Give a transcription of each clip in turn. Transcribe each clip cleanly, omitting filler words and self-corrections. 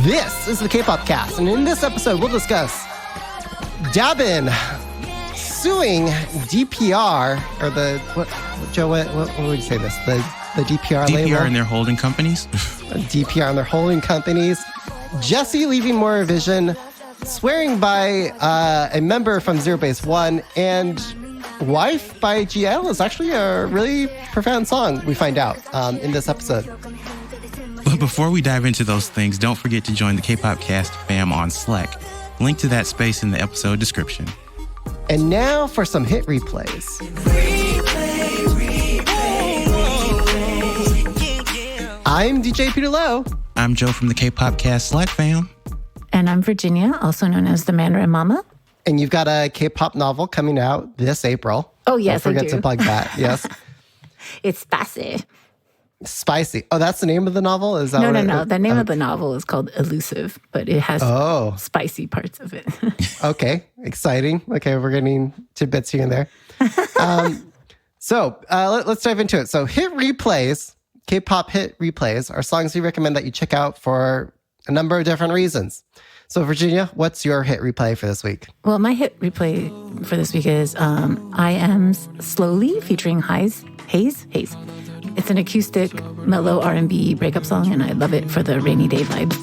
This is the Kpopcast, and in this episode, we'll discuss Dabin suing DPR, or the, Joe, what would you say this? The DPR label? DPR and their holding companies. DPR and their holding companies. JESSI leaving Moravision, swearing by a member from ZB1, and Wife by JESSI is actually a really profound song, we find out in this episode. But before we dive into those things, don't forget to join the Kpopcast fam on Slack. Link to that space in the episode description. And now for some hit replays. I'm DJ Peter Lowe. I'm Joe from the Kpopcast Slack fam. And I'm Virginia, also known as the Mandarin Mama. And you've got a K-pop novel coming out this April. Oh, yes, I do. Don't forget to plug that, yes. It's spicy. Spicy. Oh, that's the name of the novel? Is that No. The name of the novel is called Elusive, but it has spicy parts of it. Okay, exciting. Okay, we're getting tidbits here and there. So let's dive into it. So hit replays, K-pop hit replays, are songs we recommend that you check out for a number of different reasons. So Virginia, what's your hit replay for this week? Well, my hit replay for this week is I.M's Slowly featuring Haze. It's an acoustic, mellow R&B breakup song, and I love it for the rainy day vibes.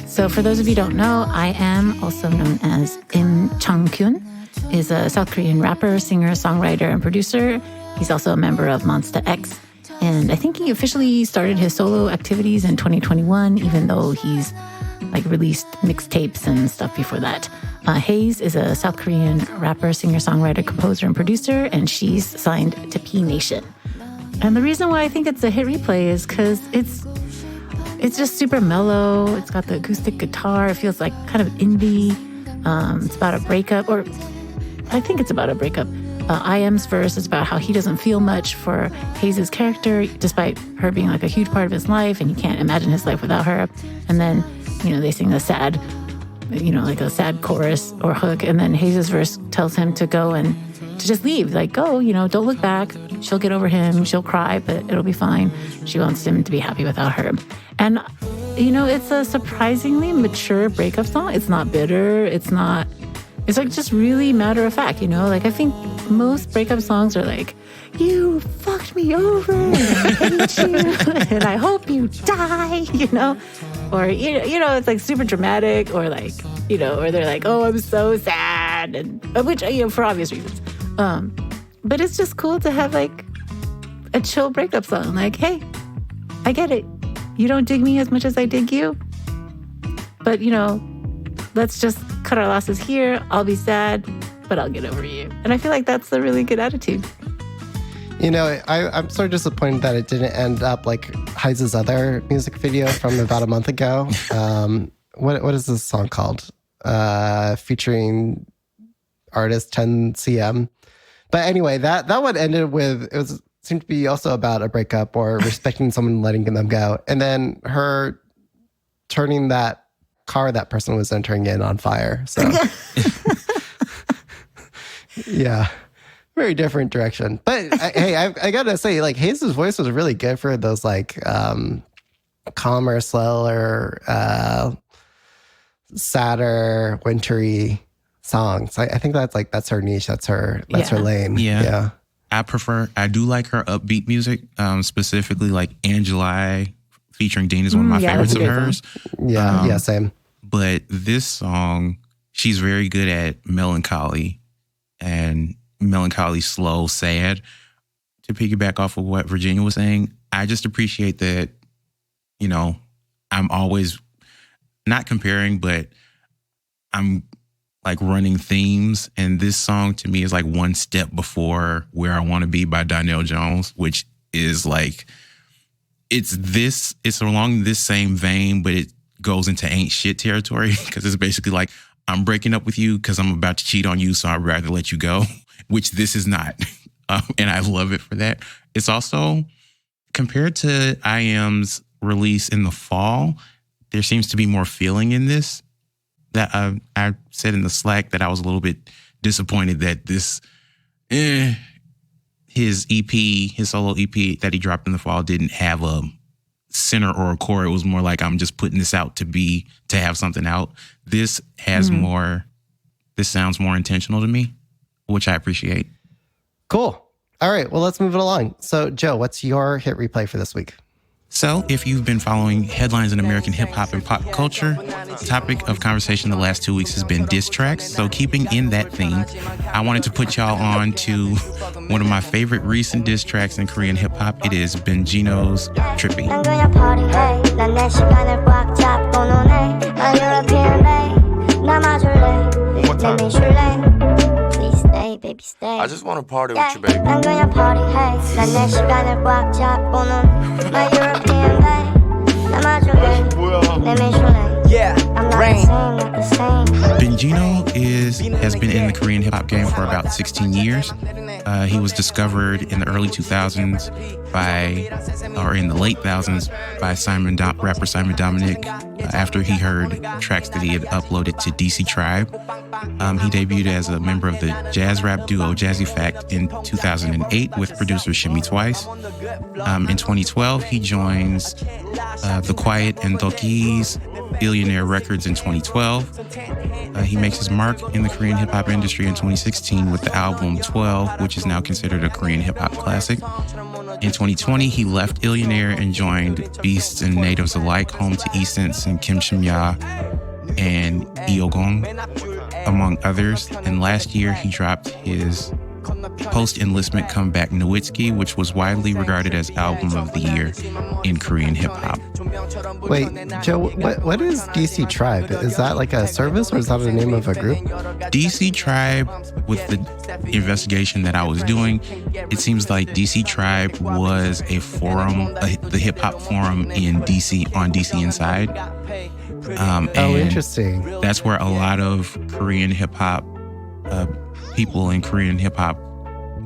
So for those of you who don't know, I.M, also known as Im Chang-kyun, is a South Korean rapper, singer, songwriter, and producer. He's also a member of Monsta X. And I think he officially started his solo activities in 2021, even though he's released mixtapes and stuff before that. Haze is a South Korean rapper, singer, songwriter, composer, and producer, and she's signed to P Nation. And the reason why I think it's a hit replay is because it's just super mellow. It's got the acoustic guitar. It feels like kind of indie. It's about a breakup, or I think it's about a breakup. I.M's verse is about how he doesn't feel much for Haze's character, despite her being a huge part of his life, and he can't imagine his life without her. And then, they sing a sad, a sad chorus or hook. And then Haze's verse tells him to go and to just leave. Go, don't look back. She'll get over him. She'll cry, but it'll be fine. She wants him to be happy without her. And, it's a surprisingly mature breakup song. It's not bitter. It's just really matter of fact, I think most breakup songs are you fucked me over and I hate you and I hope you die, or, it's super dramatic or or they're oh, I'm so sad, and which, for obvious reasons. But it's just cool to have a chill breakup song. Hey, I get it. You don't dig me as much as I dig you, but let's just cut our losses here. I'll be sad, but I'll get over you. And I feel like that's a really good attitude. I'm sort of disappointed that it didn't end up like Haze's other music video from about a month ago. What is this song called? Featuring artist 10cm. But anyway, that one ended with, seemed to be also about a breakup or respecting someone and letting them go. And then her turning that car that person was entering in on fire. So, yeah, very different direction. But hey, I gotta say, Haze's voice was really good for those calmer, slower, sadder, wintry songs. I think that's her niche. That's her lane. Yeah. I do like her upbeat music, specifically Angeli featuring Dean is one of my favorites of hers. Yeah, same. But this song, she's very good at melancholy and melancholy, slow, sad. To piggyback off of what Virginia was saying, I just appreciate that, I'm always not comparing, but I'm running themes. And this song to me is one step before Where I Want to Be by Donnell Jones, which is it's along this same vein, but it goes into ain't shit territory because it's basically I'm breaking up with you because I'm about to cheat on you, so I'd rather let you go, which this is not. And I love it for that. It's also, compared to I.M's release in the fall, there seems to be more feeling in this. That I said in the Slack that I was a little bit disappointed that this, his solo EP that he dropped in the fall didn't have a center or a core. It was more like, I'm just putting this out to have something out. This has more, this sounds more intentional to me, which I appreciate. Cool. All right, well, let's move it along. So, Joe, what's your hit replay for this week? So, if you've been following headlines in American hip-hop and pop culture, the topic of conversation the last 2 weeks has been diss tracks. So, keeping in that theme, I wanted to put y'all on to one of my favorite recent diss tracks in Korean hip-hop. It is Benjino's Trippy. One more time. Baby, stay. I just want to party with you, baby. I'm gonna party, hey. 난 내 시간을 꽉 잡고 넌 my European babe. 나 마주래. 내 미슐랭. Yeah, I'm not the same. Benjino has been in the Korean hip-hop game for about 16 years. He was discovered in the early 2000s in the late 2000s by rapper Simon Dominic after he heard tracks that he had uploaded to DC Tribe. He debuted as a member of the jazz rap duo Jazzy Fact in 2008 with producer Shimmy Twice. In 2012, he joins The Quiet and Doki's Billionaire Records in 2012. He makes his mark in the Korean hip-hop industry in 2016 with the album 12, which is now considered a Korean hip-hop classic. In 2020, he left Billionaire and joined Beasts and Natives alike, home to E-Sense and Kim Shim-ya and Eogong, among others. And last year, he dropped his post-enlistment comeback Nowitzki, which was widely regarded as album of the year in Korean hip-hop. Wait, Joe, what is DC Tribe? Is that like a service or is that the name of a group? DC Tribe, with the investigation that I was doing, it seems like DC Tribe was a forum, the hip-hop forum in DC, on DC Inside. Interesting. That's where a lot of Korean hip-hop people in Korean hip-hop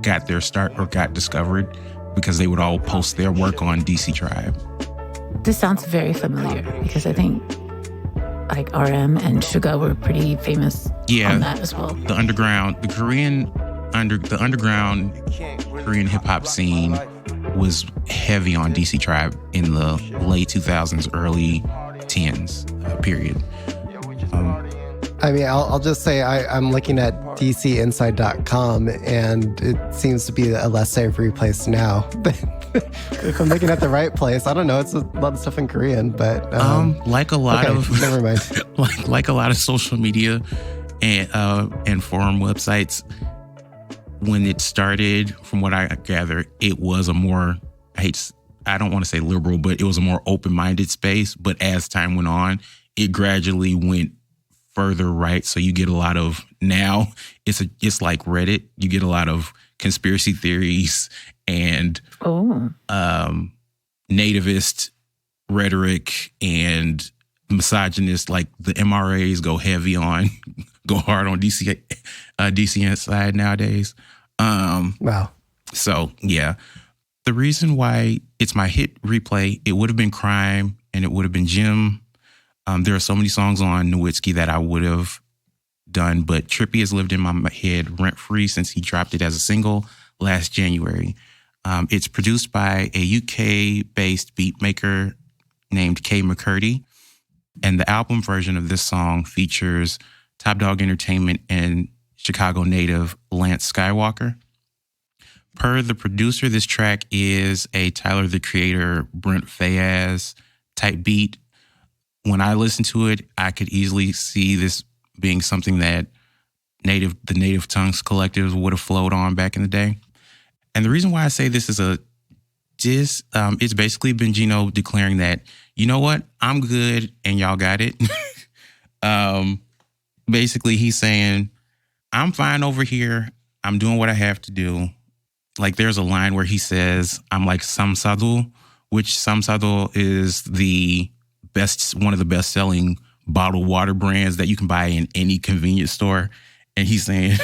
got their start or got discovered because they would all post their work on DC Tribe. This sounds very familiar because I think like RM and Suga were pretty famous on that as well. The underground Korean hip-hop scene was heavy on DC Tribe in the late 2000s, early 10s period. I mean, I'll just say I'm looking at dcinside.com and it seems to be a less savory place now. If I'm looking at the right place, I don't know. It's a lot of stuff in Korean, but like a lot of never mind. like a lot of social media and forum websites, when it started, from what I gather, it was a more I don't want to say liberal, but it was a more open-minded space. But as time went on, it gradually went further right. So you get a lot of, now it's like Reddit. You get a lot of conspiracy theories and nativist rhetoric and misogynist, like the MRAs go hard on DC Inside nowadays. Wow. So yeah, the reason why it's my hit replay, it would have been Crime and it would have been Jim. There are so many songs on Nowitzki that I would have done, but Trippy has lived in my head rent-free since he dropped it as a single last January. It's produced by a UK-based beatmaker named Kay McCurdy, and the album version of this song features Top Dog Entertainment and Chicago native Lance Skywalker. Per the producer, this track is a Tyler, the Creator, Brent Fayez type beat. When I listen to it, I could easily see this being something that the Native Tongues collectives would have flowed on back in the day. And the reason why I say this is a diss, it's basically Benjino declaring that, you know what, I'm good and y'all got it. Basically, he's saying, I'm fine over here. I'm doing what I have to do. Like, there's a line where he says, I'm like Samsado, which Samsado is one of the best-selling bottled water brands that you can buy in any convenience store. And he's saying,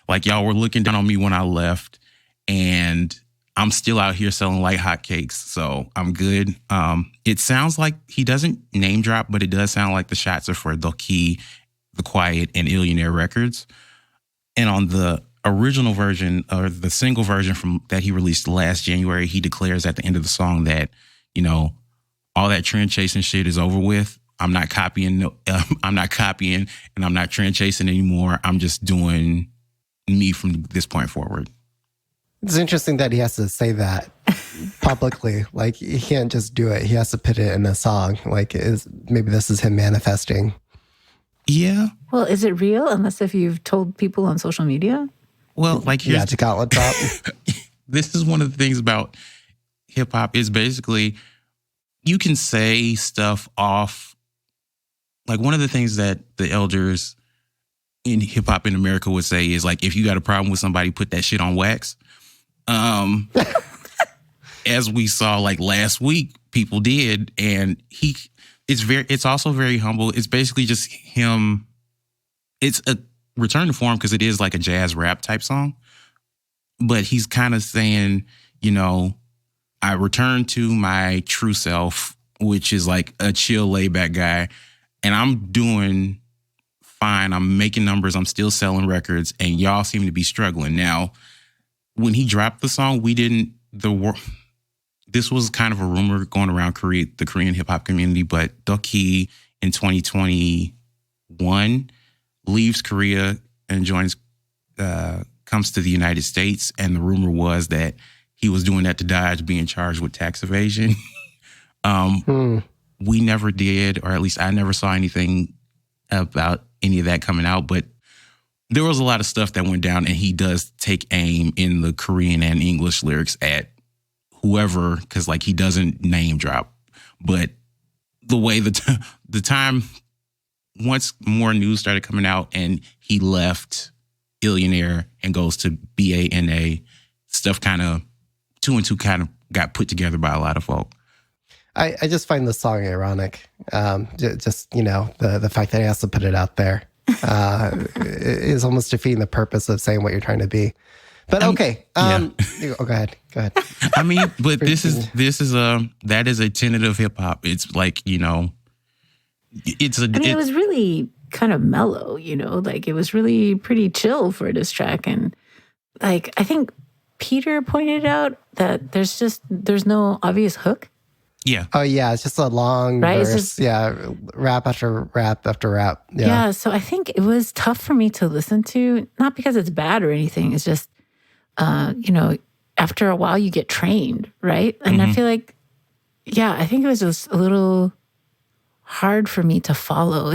like, y'all were looking down on me when I left, and I'm still out here selling like hotcakes, so I'm good. It sounds like he doesn't name drop, but it does sound like the shots are for DPR, The Quiet, and Illionaire Records. And on the original version, or the single version from that he released last January, he declares at the end of the song that, you know, all that trend chasing shit is over with. I'm not copying, and I'm not trend chasing anymore. I'm just doing me from this point forward. It's interesting that he has to say that publicly. Like, he can't just do it. He has to put it in a song. Like, maybe this is him manifesting. Yeah. Well, is it real unless if you've told people on social media? Well, like, here's to Gauntlet Drop. This is one of the things about hip hop is basically you can say stuff off. Like, one of the things that the elders in hip hop in America would say is, like, if you got a problem with somebody, put that shit on wax. As we saw, like, last week, people did, and it's also very humble. It's basically just him. It's a return to form because it is like a jazz rap type song, but he's kind of saying, you know, I return to my true self, which is like a chill, laid back guy, and I'm doing fine. I'm making numbers. I'm still selling records, and y'all seem to be struggling. Now, when he dropped the song, this was kind of a rumor going around the Korean hip hop community, but DPR in 2021 leaves Korea and comes to the United States. And the rumor was that he was doing that to dodge being charged with tax evasion. We never did, or at least I never saw anything about any of that coming out, but there was a lot of stuff that went down, and he does take aim in the Korean and English lyrics at whoever, because, like, he doesn't name drop. But the way the time, once more news started coming out and he left Illionaire and goes to BANA, stuff kind of, 2 and 2 kind of got put together by a lot of folk. I just find the song ironic. Just, you know, the fact that he has to put it out there is almost defeating the purpose of saying what you're trying to be. But okay. Go ahead. I mean, but that is a tenet of hip hop. It's like, you know, it was really kind of mellow, you know, like it was really pretty chill for a diss track. And like, I think Peter pointed out that there's no obvious hook. Yeah. Oh, yeah. It's just a long verse. Rap after rap after rap. Yeah. So I think it was tough for me to listen to, not because it's bad or anything. It's just, you know, after a while you get trained, right? And I feel like, I think it was just a little hard for me to follow.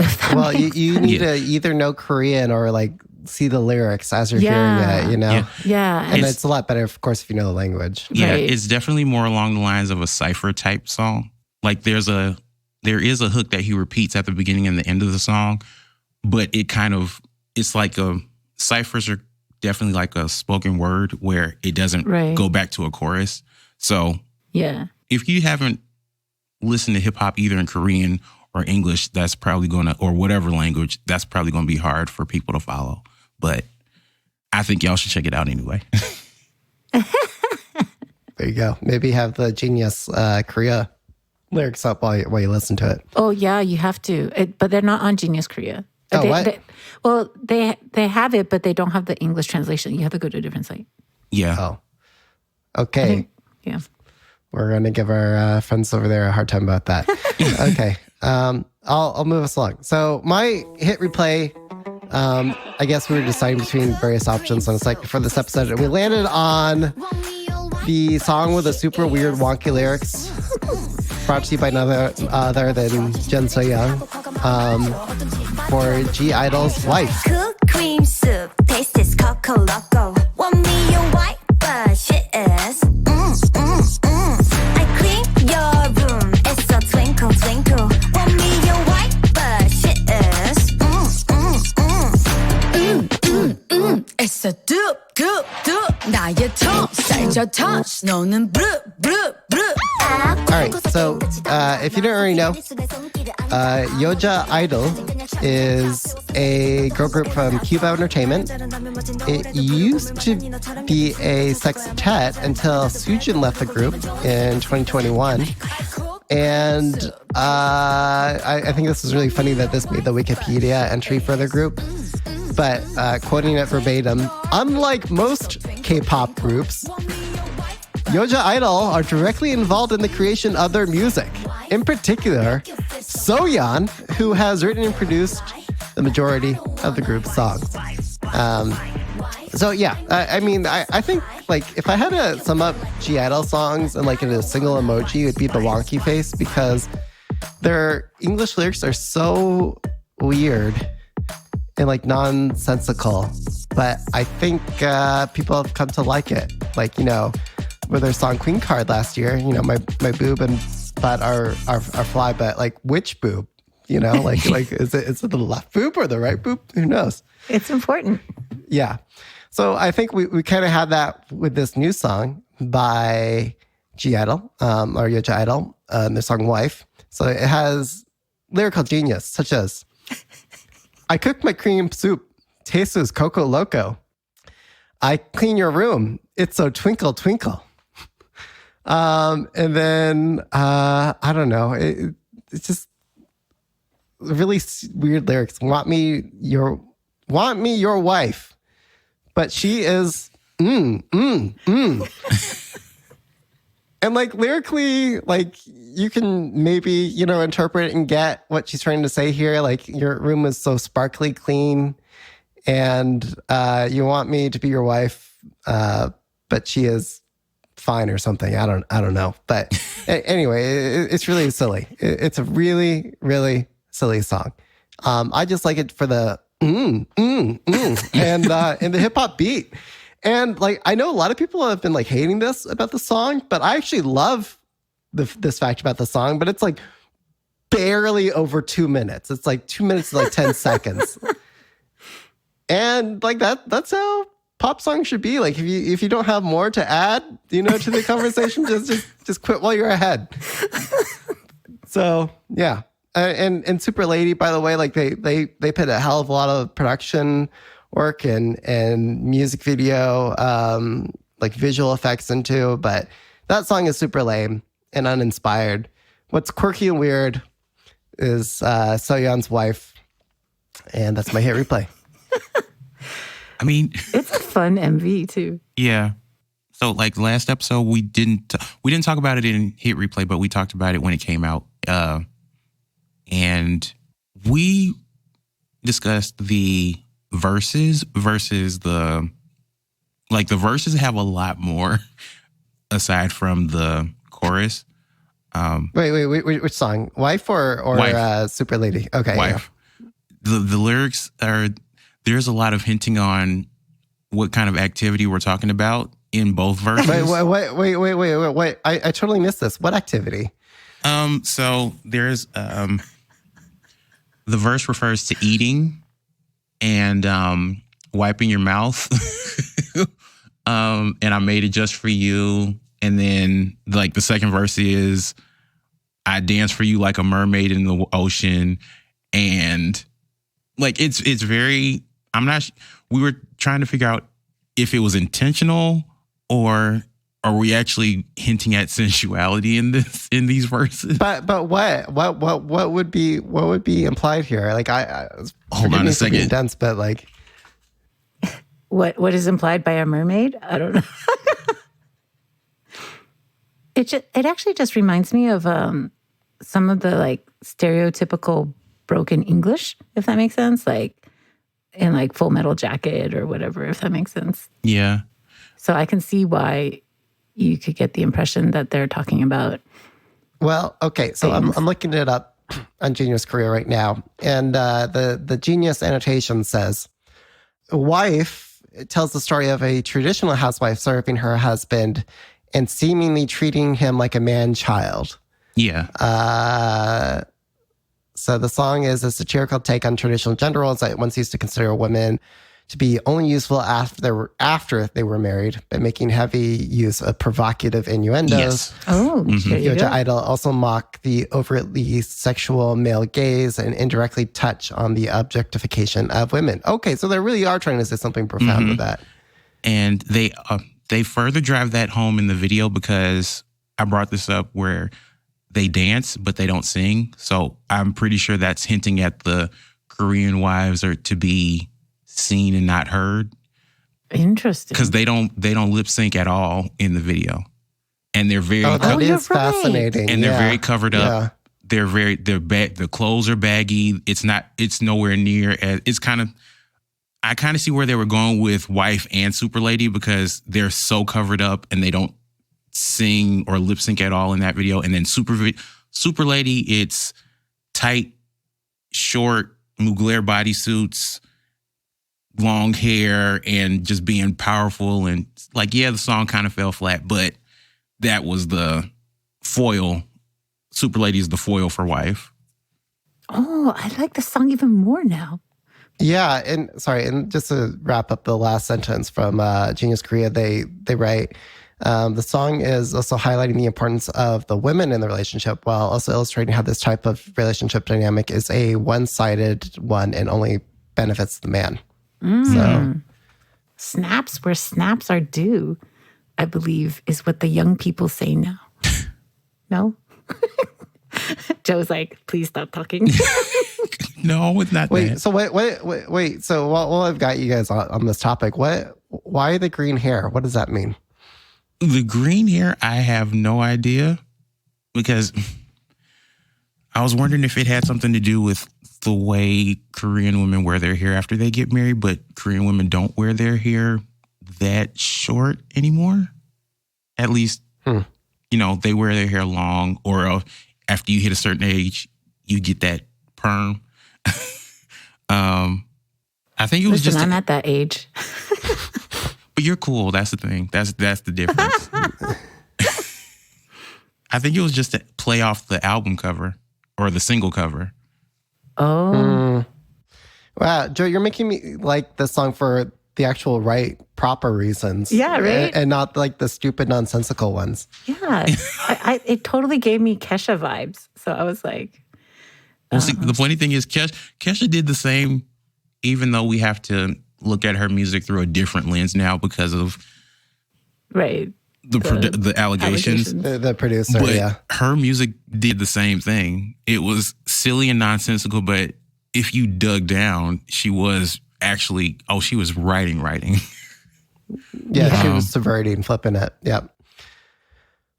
You need to either know Korean or like see the lyrics as you're hearing it, you know? Yeah. And it's a lot better, of course, if you know the language. Yeah, Right. It's definitely more along the lines of a cypher type song. Like there is a hook that he repeats at the beginning and the end of the song, but it's like ciphers are definitely like a spoken word where it doesn't go back to a chorus. So if you haven't listened to hip hop either in Korean or English, that's probably or whatever language, that's probably going to be hard for people to follow. But I think y'all should check it out anyway. There you go. Maybe have the Genius Korea lyrics up while you listen to it. Oh, yeah, you have to. But they're not on Genius Korea. What? They have it, but they don't have the English translation. You have to go to a different site. Yeah. Oh. Okay. We're going to give our friends over there a hard time about that. Okay. I'll move us along. So my hit replay, I guess we were deciding between various options on a site for this episode, and we landed on the song with the super weird wonky lyrics, brought to you by none other than Jun So Young, for G-Idol's Life. Cook cream soup, taste is Coco Loco. Want me your white, but shit is I clean your room, it's a twinkle twinkle. Want me your white, but shit is It's a doop doop doop 나의 tongue 살쪄 touch 너는 blue blue blue. All right, so if you don't already know, Yoja Idol is a girl group from Cuba Entertainment. It used to be a sextet until Sujin left the group in 2021. And I think this is really funny that this made the Wikipedia entry for the group. But quoting it verbatim, unlike most K-pop groups, Yoja Idol are directly involved in the creation of their music. In particular, Soyeon, who has written and produced the majority of the group's songs. So yeah, I think like if I had to sum up G-Idol songs and like in a single emoji, it would be the wonky face, because their English lyrics are so weird and like nonsensical. But I think people have come to like it. Like, you know, with their song Queen Card last year, you know, my boob and butt are fly, but like which boob? You know, like is it the left boob or the right boob? Who knows? It's important. Yeah. So I think we kind of had that with this new song by G-Idol, or Yoja Idol, their song Wife. So it has lyrical genius, such as, I cook my cream soup, tastes Coco Loco. I clean your room, it's so twinkle twinkle. And then, I don't know, it's just really weird lyrics. Want me your wife, but she is And like lyrically, like you can maybe, you know, interpret and get what she's trying to say here. Like your room is so sparkly clean and you want me to be your wife, but she is fine or something. I don't know. But anyway, it's really silly. It's a really, really silly song. I just like it for the and the hip hop beat. And like, I know a lot of people have been like hating this about the song, but I actually love this fact about the song, but it's like barely over 2 minutes. It's like 2 minutes to like 10 seconds. And like that's how pop songs should be. Like if you don't have more to add, you know, to the conversation, just quit while you're ahead. So yeah. And Super Lady, by the way, like they put a hell of a lot of production work and music video, like visual effects into, but that song is super lame and uninspired. What's quirky and weird is Soyeon's Wife, and that's my hit replay. I mean, it's a fun MV too. Yeah. So like last episode, we didn't talk about it in hit replay, but we talked about it when it came out, and we discussed the verses versus the verses have a lot more aside from the chorus. Wait, which song? Wife or Wife. Super Lady? Okay. Wife. Yeah. The lyrics there's a lot of hinting on what kind of activity we're talking about in both verses. Wait. I totally missed this. What activity? So there's the verse refers to eating and wiping your mouth. And I made it just for you. And then like the second verse is I dance for you like a mermaid in the ocean. And like it's very, we were trying to figure out if it was intentional or are we actually hinting at sensuality in these verses? But what would be implied here? Like I hold on a second. Dense, but like what is implied by a mermaid? I don't know. It actually just reminds me of some of the like stereotypical broken English, if that makes sense, like in like Full Metal Jacket or whatever, if that makes sense. Yeah. So I can see why you could get the impression that they're talking about. Well, okay, so I'm looking it up on Genius Korea right now, and the Genius annotation says, "Wife tells the story of a traditional housewife serving her husband and seemingly treating him like a man-child." Yeah. So the song is a satirical take on traditional gender roles that once used to consider women to be only useful after they were married, by making heavy use of provocative innuendos. Yes. Oh, there you go. I-DLE also mock the overtly sexual male gaze and indirectly touch on the objectification of women. Okay, so they really are trying to say something profound with that. And they further drive that home in the video, because I brought this up where they dance, but they don't sing. So I'm pretty sure that's hinting at the Korean wives are to be seen and not heard. Interesting. Because they don't lip sync at all in the video. And they're very that is you're right. fascinating. and they're Yeah. very covered up. Yeah. The clothes are baggy. It's nowhere near as I kind of see where they were going with Wife and Super Lady, because they're so covered up and they don't sing or lip sync at all in that video. And then Super Lady, it's tight, short Mugler bodysuits, long hair, and just being powerful. And like, yeah, the song kind of fell flat, but that was the foil. Super Lady is the foil for Wife. Oh, I like the song even more now. Yeah, and just to wrap up the last sentence from Genius Korea, they write, the song is also highlighting the importance of the women in the relationship, while also illustrating how this type of relationship dynamic is a one-sided one and only benefits the man. So Snaps where snaps are due, I believe, is what the young people say now. No? Joe's like, please stop talking. No, it's not wait, that. so wait. So while I've got you guys on this topic, why the green hair? What does that mean? The green hair, I have no idea, because I was wondering if it had something to do with the way Korean women wear their hair after they get married, but Korean women don't wear their hair that short anymore. At least, they wear their hair long, or after you hit a certain age, you get that perm. I think it was Listen, I'm at that age. But you're cool. That's the thing. That's the difference. I think it was just to play off the album cover or the single cover. Oh. Wow, Joe, you're making me like this song for the actual proper reasons. Yeah, right? And not like the stupid, nonsensical ones. Yeah. It totally gave me Kesha vibes. So I was like... Well, see, the funny thing is, Kesha did the same, even though we have to look at her music through a different lens now because of the allegations. The producer, but her music did the same thing. It was silly and nonsensical, but if you dug down, she was actually, she was writing. Yeah, she was subverting, flipping it. Yep.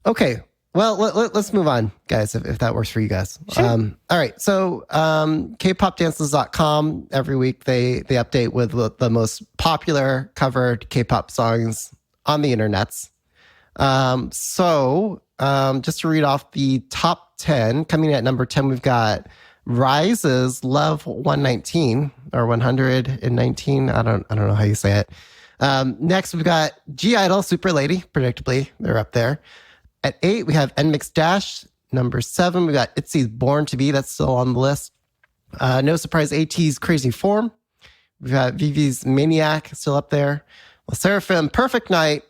Okay. Well, let's move on, guys, if that works for you guys. Sure. All right. So Kpopdances.com, every week they update with the most popular covered K-pop songs on the internets. So just to read off the top 10, coming at number 10, we've got Rise's Love 119 or 119. I don't know how you say it. Next, we've got G-Idle, Super Lady. Predictably, they're up there. At 8, we have NMIXX Dash. Number 7, we got ITZY's Born to Be. That's still on the list. No surprise, AT's Crazy Form. We've got Vivi's Maniac still up there. Well, Seraphim, Perfect Night.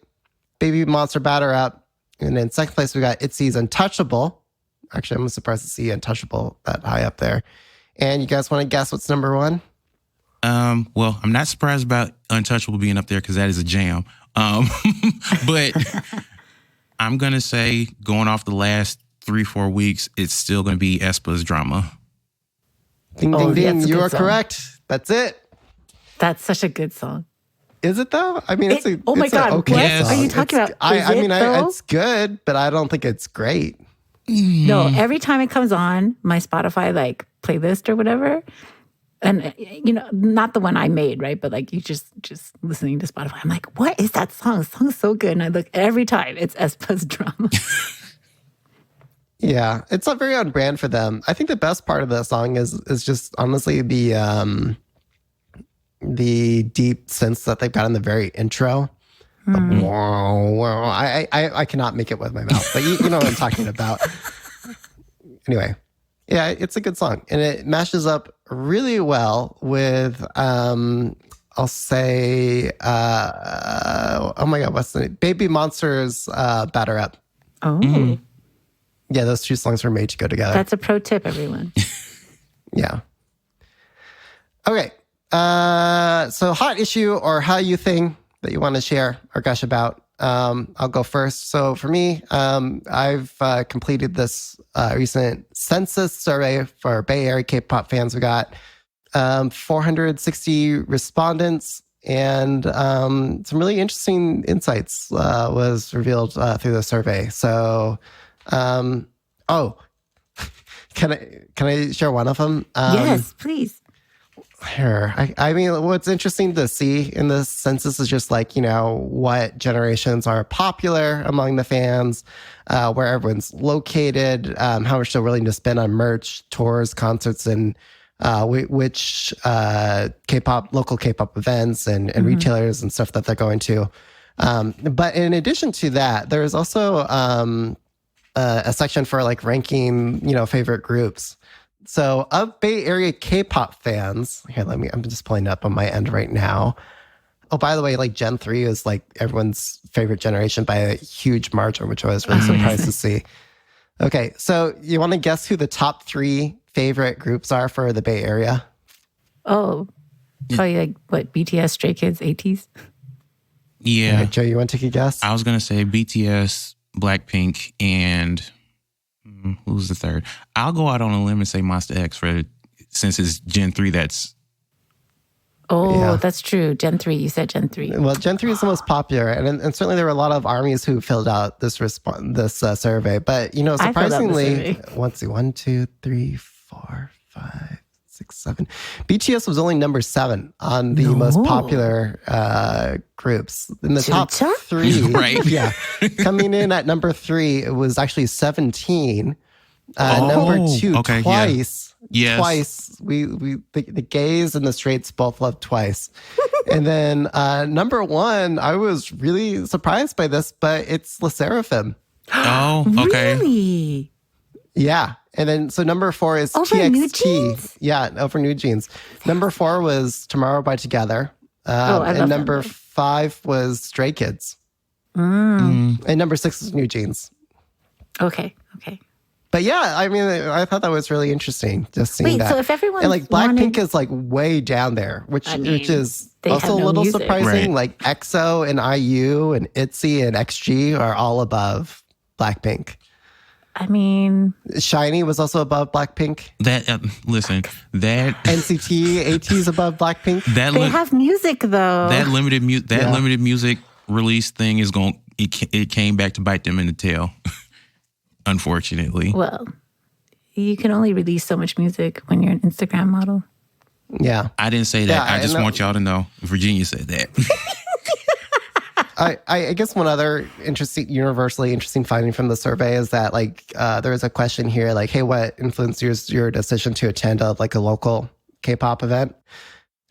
Baby Monster, Batter Up. And in second place, we got ITZY's Untouchable. Actually, I'm surprised to see Untouchable that high up there. And you guys want to guess what's number 1? Well, I'm not surprised about Untouchable being up there because that is a jam. But I'm going to say, going off the last 3-4 weeks, it's still going to be aespa's Drama. Ding, ding, ding. You are correct. That's it. That's such a good song. Is it though? I mean, oh my God, okay what song. are you talking about? It's good, but I don't think it's great. No, every time it comes on my Spotify playlist or whatever, and not the one I made, right? But you just listening to Spotify, I'm like, what is that song? The song is so good, and I look every time. It's aespa's Drama. Yeah, it's not very on brand for them. I think the best part of the song is just honestly the deep sense that they've got in the very intro. I cannot make it with my mouth, but you know what I'm talking about. Anyway, yeah, it's a good song, and it mashes up really well with I'll say, oh my God, what's the name? Baby Monster's Batter Up. Oh, Yeah, those two songs were made to go together. that's a pro tip, everyone. Yeah. Okay. So hot issue or hallyu thing that you want to share or gush about. I'll go first. So for me, I've completed this recent census survey for Bay Area K-pop fans. We got 460 respondents, and some really interesting insights was revealed through the survey. So, can I share one of them? Yes, please. Sure. I mean, what's interesting to see in this census is just like, what generations are popular among the fans, where everyone's located, how much they're willing to spend on merch, tours, concerts, and which local K-pop events and retailers and stuff that they're going to. But in addition to that, there's also a section for like ranking, favorite groups. So of Bay Area K-pop fans, here, I'm just pulling it up on my end right now. Oh, by the way, like Gen 3 is like everyone's favorite generation by a huge margin, which I was really surprised to see. Okay, so you want to guess who the top 3 favorite groups are for the Bay Area? Oh, probably like what, BTS, Stray Kids, ATEEZ? Yeah. Right, Joe, you want to take a guess? I was going to say BTS, Blackpink, and who's the third? I'll go out on a limb and say Monster X since it's Gen 3 that's... Oh, Yeah. that's true. Gen 3. You said Gen 3. Well, Gen 3 is the most popular, and certainly there were a lot of armies who filled out this survey. But surprisingly, let's see, 1, 2, 3, 4, 5, 6, 7. BTS was only number 7 on the most popular groups in the top 3. Right? Yeah, coming in at number 3, it was actually 17. Number 2, okay, Twice. Yes. Twice. The gays and the straights both love Twice. And then number 1, I was really surprised by this, but it's Le Sserafim. Oh, okay. Really? Yeah. And then so number 4 is Over TXT. New Jeans? Yeah, over New Jeans. Number 4 was Tomorrow by Together. I love and number them. 5 was Stray Kids. And number 6 is New Jeans. Okay. But yeah, I mean, I thought that was really interesting just seeing Wait, that. so if everyone and like Blackpink is like way down there, which is they also have a no little music. surprising. Right. Like EXO and IU and ITZY and XG are all above Blackpink. I mean, SHINee was also above Blackpink. That listen, that NCT 80 is above Blackpink. that they have music though. that limited music release thing is it came back to bite them in the tail. Unfortunately. Well, you can only release so much music when you're an Instagram model. Yeah. I didn't say that. Yeah, I just know. want y'all to know Virginia said that. I guess one other universally interesting finding from the survey is that like there was a question here like, hey, what influenced your decision to attend a local K-pop event?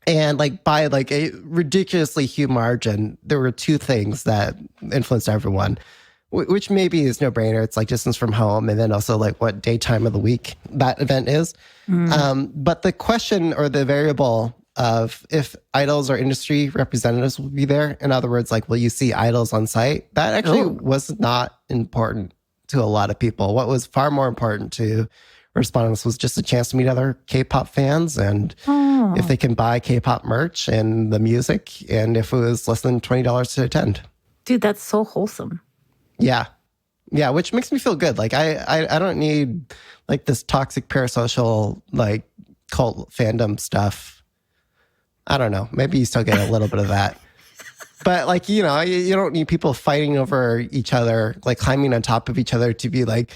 And like by like a ridiculously huge margin, there were 2 things that influenced everyone, which maybe is no brainer. It's like distance from home, and then also like what daytime of the week that event is. But the question or the variable of if idols or industry representatives will be there, in other words, like will you see idols on site? That actually was not important to a lot of people. What was far more important to respondents was just a chance to meet other K-pop fans, and if they can buy K-pop merch and the music, and if it was less than $20 to attend. Dude, that's so wholesome. Yeah, which makes me feel good. Like I don't need like this toxic parasocial like cult fandom stuff. I don't know. Maybe you still get a little bit of that. But like, you don't need people fighting over each other, like climbing on top of each other to be like,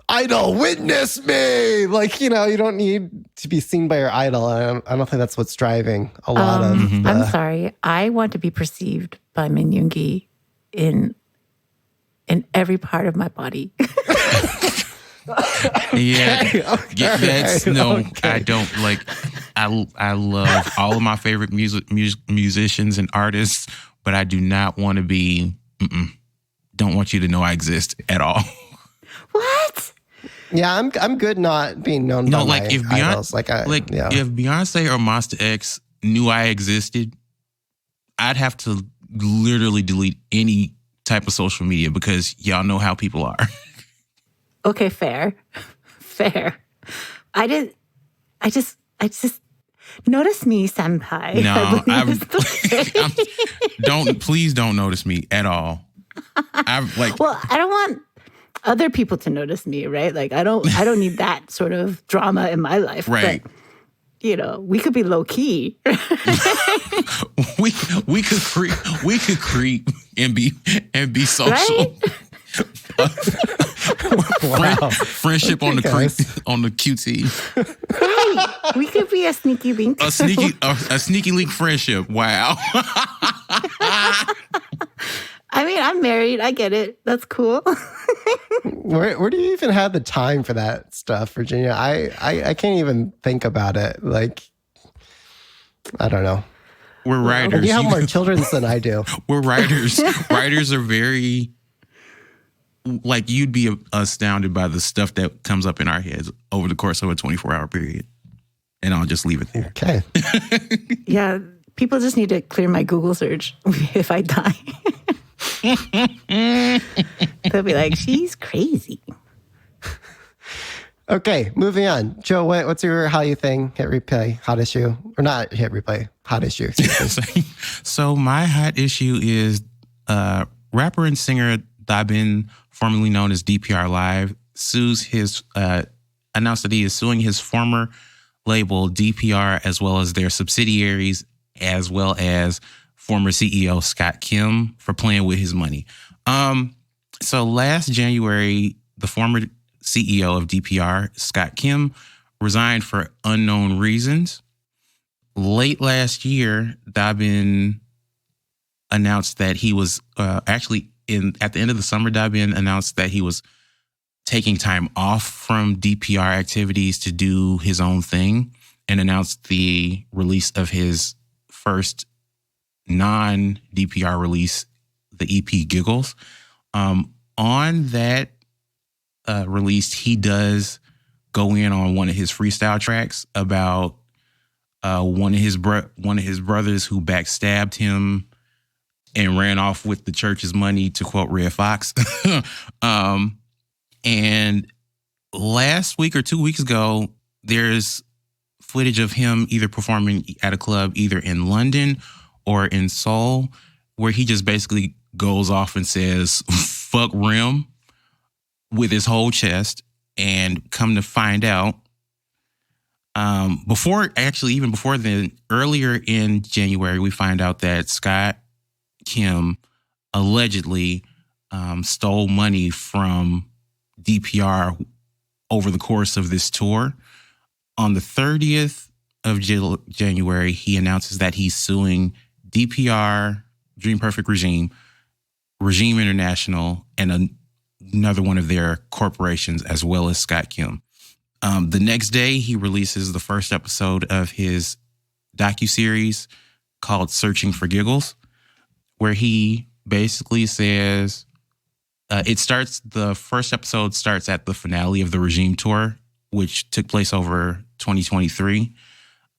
idol, witness me. Like, you don't need to be seen by your idol. I don't think that's what's driving a lot of I'm sorry. I want to be perceived by Min Yoongi in every part of my body. I don't like. I love all of my favorite musicians and artists, but I do not want to be. Don't want you to know I exist at all. What? Yeah, I'm good not being known by like my if idols. if Beyonce or Monsta X knew I existed, I'd have to literally delete any type of social media because y'all know how people are. Okay, fair. I just notice me, senpai. No, please don't notice me at all. Well, I don't want other people to notice me, right? Like I don't need that sort of drama in my life. Right. But, we could be low key. we could creep and be social. Right? Wow. Friendship on the creep, on the QT. Right. We could be a sneaky link. A sneaky link friendship. Wow. I mean, I'm married. I get it. That's cool. Where do you even have the time for that stuff, Virginia? I can't even think about it. Like, I don't know. We're writers. You have more children than I do. We're writers. Writers are very, like, you'd be astounded by the stuff that comes up in our heads over the course of a 24-hour period. And I'll just leave it there. Okay. Yeah. People just need to clear my Google search if I die. They'll be like, she's crazy. Okay, moving on. Joe, what's your hallyu thing? Hit replay, hot issue. Or not hit replay, hot issue. So my hot issue is rapper and singer Dabin, formerly known as DPR Live, announced that he is suing his former label DPR as well as their subsidiaries, as well as former CEO Scott Kim for playing with his money. So last January, the former CEO of DPR, Scott Kim, resigned for unknown reasons. Late last year, Dabin announced that he was at the end of the summer, Dabin announced that he was taking time off from DPR activities to do his own thing and announced the release of his first non-DPR release, the EP Giggles. On that release, he does go in on one of his freestyle tracks about one of his brothers who backstabbed him and ran off with the church's money, to quote Red Fox. And last week or 2 weeks ago, there's footage of him either performing at a club either in London or in Seoul, where he just basically goes off and says, fuck Rim, with his whole chest. And come to find out, even before then, earlier in January, we find out that Scott Kim allegedly stole money from DPR over the course of this tour. On the 30th of January, he announces that he's suing DPR, Dream Perfect Regime International, and another one of their corporations, as well as Scott Kim. The next day, he releases the first episode of his docuseries called Searching for Giggles, where he basically says, the first episode starts at the finale of the Regime tour, which took place over 2023.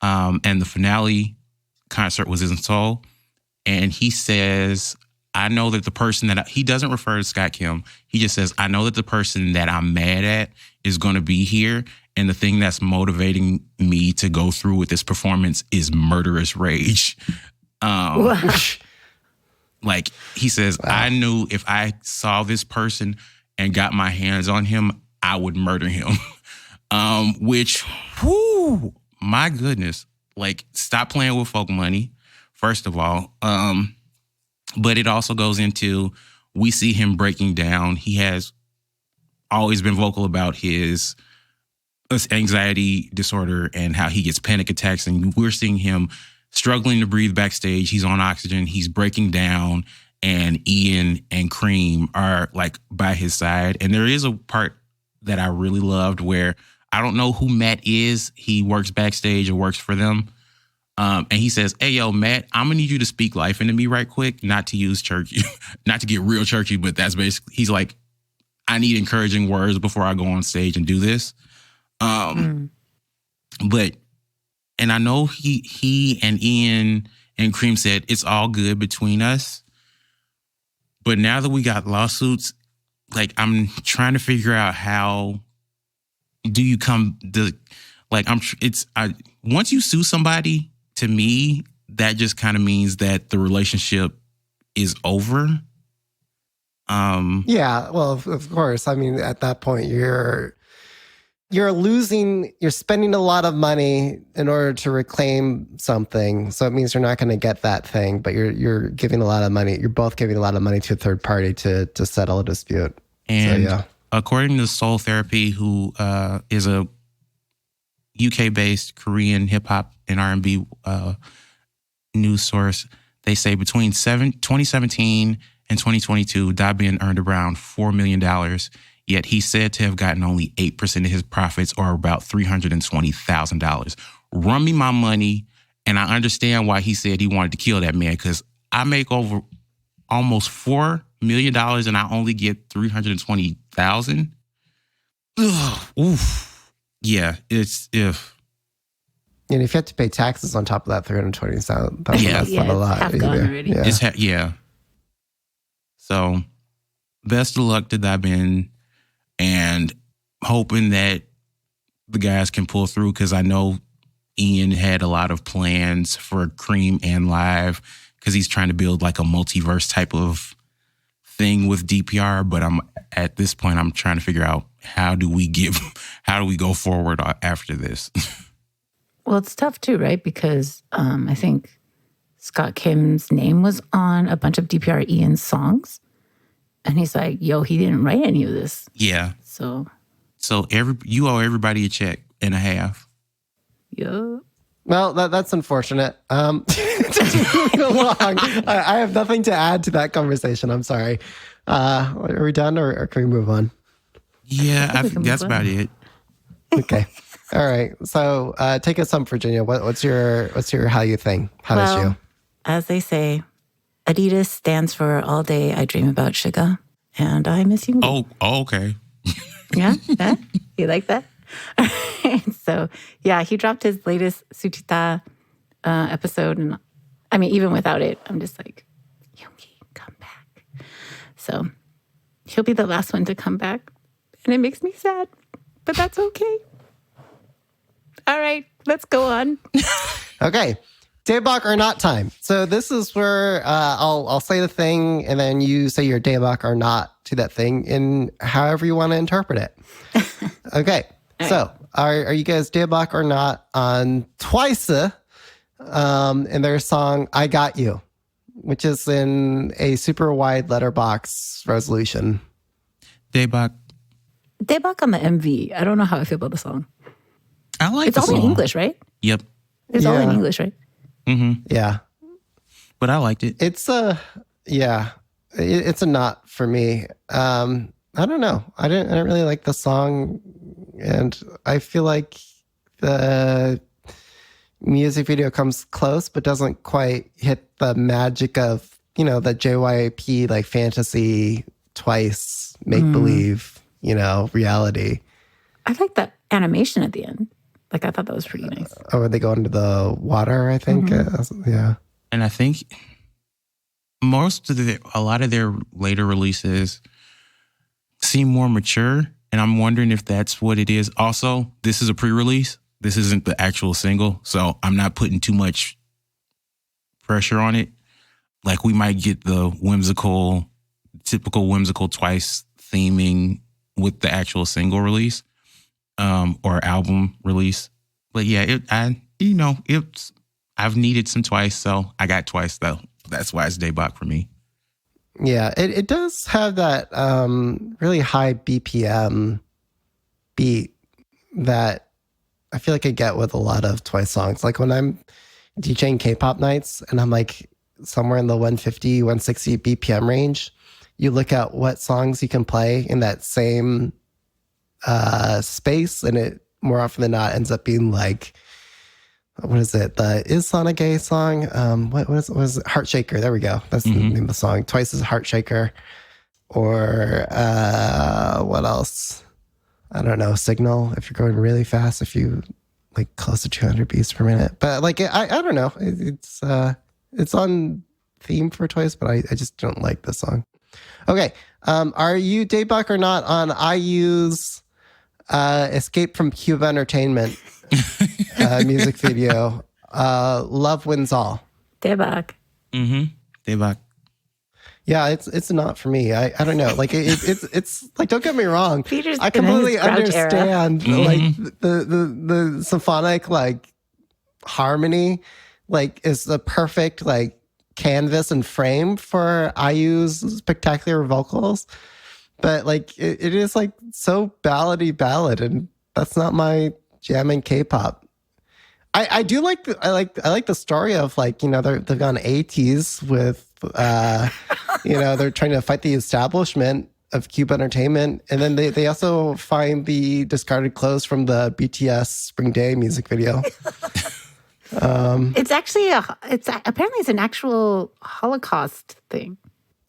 And the finale concert was in Seoul. And he says, I know that the person he doesn't refer to Scott Kim. He just says, I know that the person that I'm mad at is going to be here. And the thing that's motivating me to go through with this performance is murderous rage. Like he says, wow. I knew if I saw this person and got my hands on him, I would murder him. Which, whoo, my goodness, like, stop playing with folk money, first of all. But it also goes into, we see him breaking down. He has always been vocal about his anxiety disorder and how he gets panic attacks. And we're seeing him struggling to breathe backstage. He's on oxygen. He's breaking down. And Ian and Cream are like by his side. And there is a part that I really loved where I don't know who Matt is. He works backstage or works for them. And he says, hey, yo, Matt, I'm going to need you to speak life into me right quick. Not to use churchy, not to get real churchy, but that's basically, he's like, I need encouraging words before I go on stage and do this. But, and I know he and Ian and Cream said it's all good between us. But now that we got lawsuits, like I'm trying to figure out how do you once you sue somebody, to me, that just kind of means that the relationship is over. Yeah, well, of course. I mean, at that point, you're spending a lot of money in order to reclaim something. So it means you're not going to get that thing, but you're giving a lot of money. You're both giving a lot of money to a third party to settle a dispute. And so, yeah. According to Soul Therapy, who is a UK-based Korean hip-hop and R&B news source, they say between 2017 and 2022, Dabin earned around $4 million, yet he's said to have gotten only 8% of his profits, or about $320,000. Run me my money, and I understand why he said he wanted to kill that man, because I make over almost $4 million and I only get $320,000. Oof. Yeah, it's if. And if you have to pay taxes on top of that $320,000, that's not a lot. Half gone already. Yeah. So, best of luck to Dabin, and hoping that the guys can pull through, because I know Ian had a lot of plans for Cream and Live, because he's trying to build like a multiverse type of thing with DPR. But at this point, I'm trying to figure out how do we go forward after this. Well, it's tough too, right? Because I think Scott Kim's name was on a bunch of DPR Ian's songs. And he's like, yo, he didn't write any of this. Yeah. So you owe everybody a check and a half. Yeah. Well, that's unfortunate. Moving along. I have nothing to add to that conversation. I'm sorry. Are we done, or can we move on? Yeah, that's about it. Okay. All right. So take us home, Virginia. What's your hallyu thing? How does you? As they say, Adidas stands for All Day I Dream About Sugar, and I miss you. Oh, okay. Yeah? You like that? So, yeah, he dropped his latest Suchita episode. And I mean, even without it, I'm just like, Yoongi, come back. So he'll be the last one to come back. And it makes me sad, but that's okay. All right, let's go on. Okay. Daebak or not time. So this is where I'll say the thing, and then you say your Daebak or not to that thing in however you want to interpret it. Okay. So are you guys Daebak or not on Twice in their song I Got You, which is in a super wide letterbox resolution? Daebak. Daebak on the MV. I don't know how I feel about the song. I like it's the all song. in English, right? Yep. It's all in English, right? Mm-hmm. Yeah. But I liked it. It's it's a not for me. I don't know. I didn't really like the song, and I feel like the music video comes close, but doesn't quite hit the magic of, the JYP like fantasy Twice make believe, reality. I like that animation at the end. Like, I thought that was pretty nice. When they go into the water, I think. Yeah. And I think a lot of their later releases seem more mature, and I'm wondering if that's what it is. Also, this is a pre-release. This isn't the actual single, so I'm not putting too much pressure on it. Like, we might get the typical whimsical Twice theming with the actual single release, or album release. But yeah, I've needed some Twice, so I got Twice though. That's why it's Daebak for me. Yeah, it does have that really high BPM beat that I feel like I get with a lot of Twice songs. Like when I'm DJing K-pop nights and I'm like somewhere in the 150, 160 BPM range, you look at what songs you can play in that same space, and it more often than not ends up being like, what is it? The Is Sana Gay song? What is it? Heart Shaker. There we go. That's the name of the song. Twice's Heart Shaker. or what else? I don't know. Signal, if you're going really fast, if you like close to 200 beats per minute. But like, I don't know. It's on theme for Twice, but I just don't like this song. Okay. Are you, Daebak, or not on IU's Escape from Cube Entertainment music video? Love Wins All. Daebak. Daebak. Yeah, it's not for me. I don't know. Like it's like, don't get me wrong. Peter's I in his completely Grouch era. understand like the symphonic like harmony like is the perfect like canvas and frame for IU's spectacular vocals. But like it is like so ballady ballad, and that's not my jam in K-pop. I do like I like the story of like, you know, they've gone 80s with you know, they're trying to fight the establishment of Cube Entertainment, and then they also find the discarded clothes from the BTS Spring Day music video. It's actually apparently it's an actual Holocaust thing.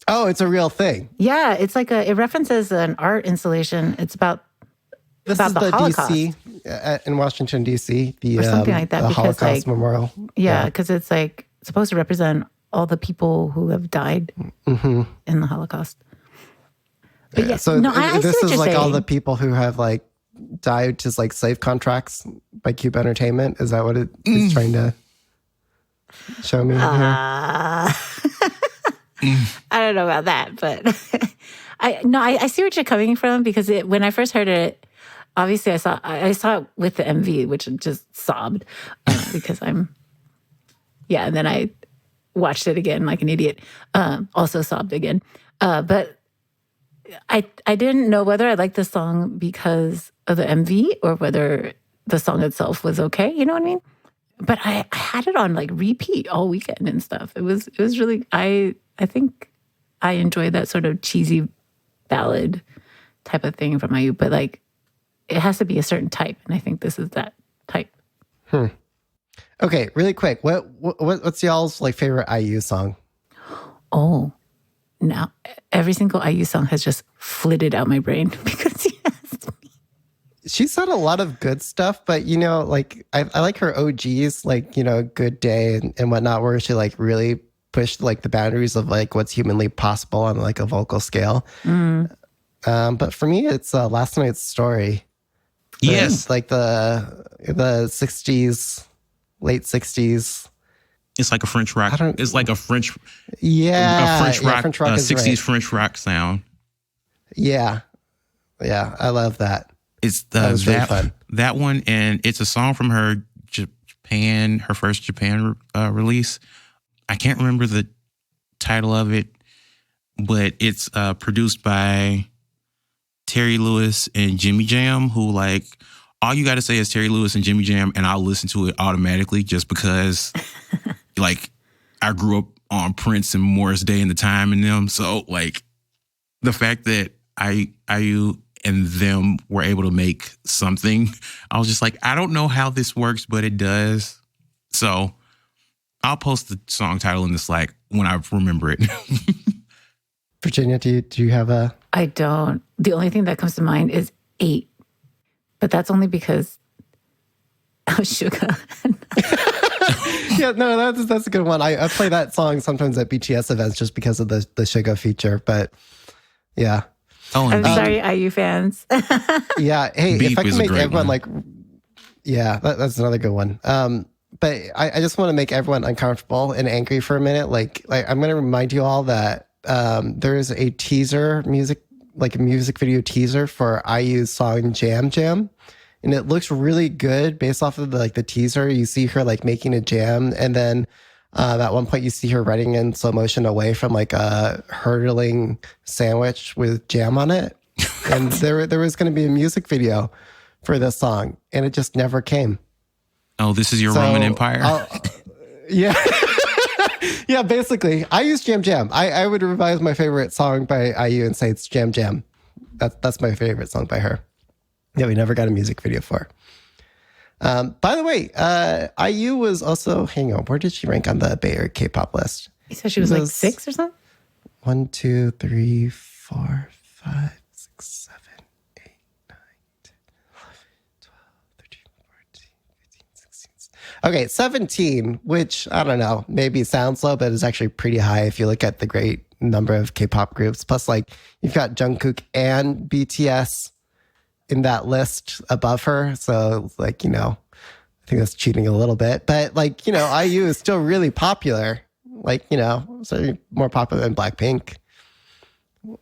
Oh, it's a real thing. Yeah, it's like it references an art installation. It's about This about is the Holocaust. DC in Washington DC, the Or something like that, the because, Holocaust like, Memorial. Yeah, because it's like supposed to represent all the people who have died in the Holocaust. But yeah, So no, I see this what is you're like all saying. the people who have like died to like slave contracts by Cube Entertainment. Is that what it is trying to show me here? I don't know about that, but I see what you're coming from, because when I first heard it, obviously I saw it with the MV, which just sobbed because and then I watched it again like an idiot, also sobbed again. But I didn't know whether I liked the song because of the MV or whether the song itself was okay. You know what I mean? But I had it on like repeat all weekend and stuff. It was really, I think I enjoyed that sort of cheesy ballad type of thing from IU, but like it has to be a certain type, and I think this is that type. Okay, really quick. What's y'all's like favorite IU song? Oh, now every single IU song has just flitted out my brain because you asked me. She's done a lot of good stuff, but you know, like I like her OGs, like, you know, Good Day and whatnot, where she like really pushed like the boundaries of like what's humanly possible on like a vocal scale. But for me, it's Last Night's Story. Yes. Like the 60s, late 60s. It's like a French rock. It's like a French rock, French rock is 60s right. French rock sound. Yeah, I love that. It's That was really fun. that one, and it's a song from her first Japan release. I can't remember the title of it, but it's produced by Terry Lewis and Jimmy Jam, who like all you got to say is Terry Lewis and Jimmy Jam, and I'll listen to it automatically just because like I grew up on Prince and Morris Day and the Time and them. So like the fact that IU and them were able to make something, I was just like, I don't know how this works, but it does. So I'll post the song title in the Slack when I remember it. Virginia, do you have a? I don't. The only thing that comes to mind is 8, but that's only because of Suga. Yeah, no, that's a good one. I play that song sometimes at BTS events just because of the Suga feature. But yeah, I'm sorry, IU fans. yeah. Hey, Beep if I is can a make great everyone one. like, yeah, that's another good one. But I just want to make everyone uncomfortable and angry for a minute. Like I'm going to remind you all that there is a music video teaser for IU's song Jam Jam. And it looks really good based off of the teaser. You see her like making a jam, and then at one point you see her running in slow motion away from like a hurtling sandwich with jam on it. And there was going to be a music video for this song, and it just never came. Oh, this is your Roman Empire? Yeah. Yeah, basically. I use Jam Jam. I would revise my favorite song by IU and say it's Jam Jam. That's my favorite song by her. Yeah, we never got a music video for. By the way, IU was also, hang on, where did she rank on the Bay Area K-pop list? You said she was like 6 or something? 1, 2, 3, 4, Okay, 17, which I don't know, maybe sounds low, but is actually pretty high if you look at the great number of K-pop groups. Plus, like, you've got Jungkook and BTS in that list above her. So, like, you know, I think that's cheating a little bit. But, like, you know, IU is still really popular. Like, you know, so more popular than Blackpink.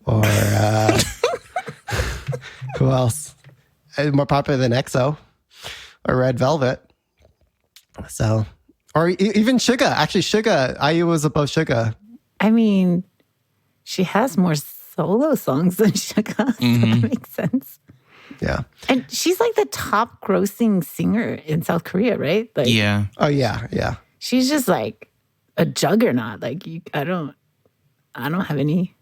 Or who else? More popular than EXO or Red Velvet. So, or even Suga. Actually, Suga, IU was above Suga. I mean, she has more solo songs than Suga. So that makes sense. Yeah. And she's like the top grossing singer in South Korea, right? Like, Yeah. Oh, yeah. she's just like a juggernaut. Like, I don't have any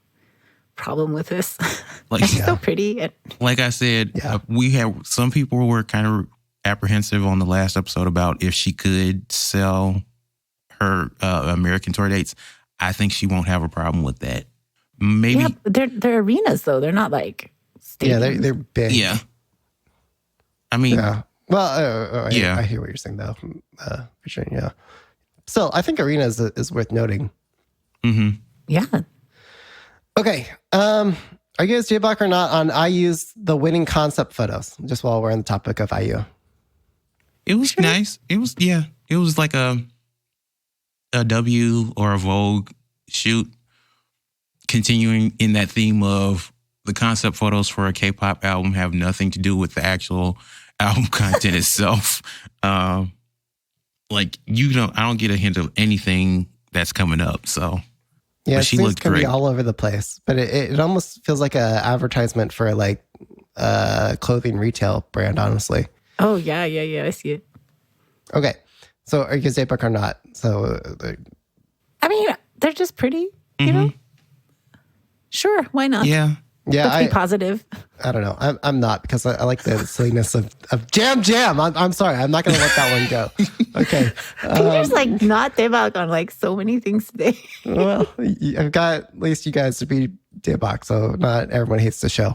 problem with this. Like, And she's so pretty. And Like I said, we had some people were kind of apprehensive on the last episode about if she could sell her American tour dates. I think she won't have a problem with that. Maybe. yeah, they're arenas though. They're not like stadiums. Yeah, they're big. Yeah. I mean, Yeah. Well, Yeah. I hear what you're saying, though. For sure, yeah. Still, I think Arena is worth noting. Yeah. Okay. Are you guys J-Block or not on IU's The Winning Concept photos? Just while we're on the topic of IU. it was nice. It was, it was like a W or a Vogue shoot, continuing in that theme of the concept photos for a K-pop album have nothing to do with the actual album content itself. Like, I don't get a hint of anything that's coming up. So, Yeah, but she it looked can be great. all over the place. But it almost feels like an advertisement for like a clothing retail brand, honestly. Oh yeah. I see it. Okay. So are you guys J-Block or not? So I mean, they're just pretty, you know? Sure, why not? Yeah. yeah, Let's be positive. I don't know. I'm not because I like the silliness of Jam. I'm sorry. I'm not going to let that one go. Okay. Peter's like not debug on like so many things today. Well, I've got at least you guys to be J-Block, so not everyone hates the show.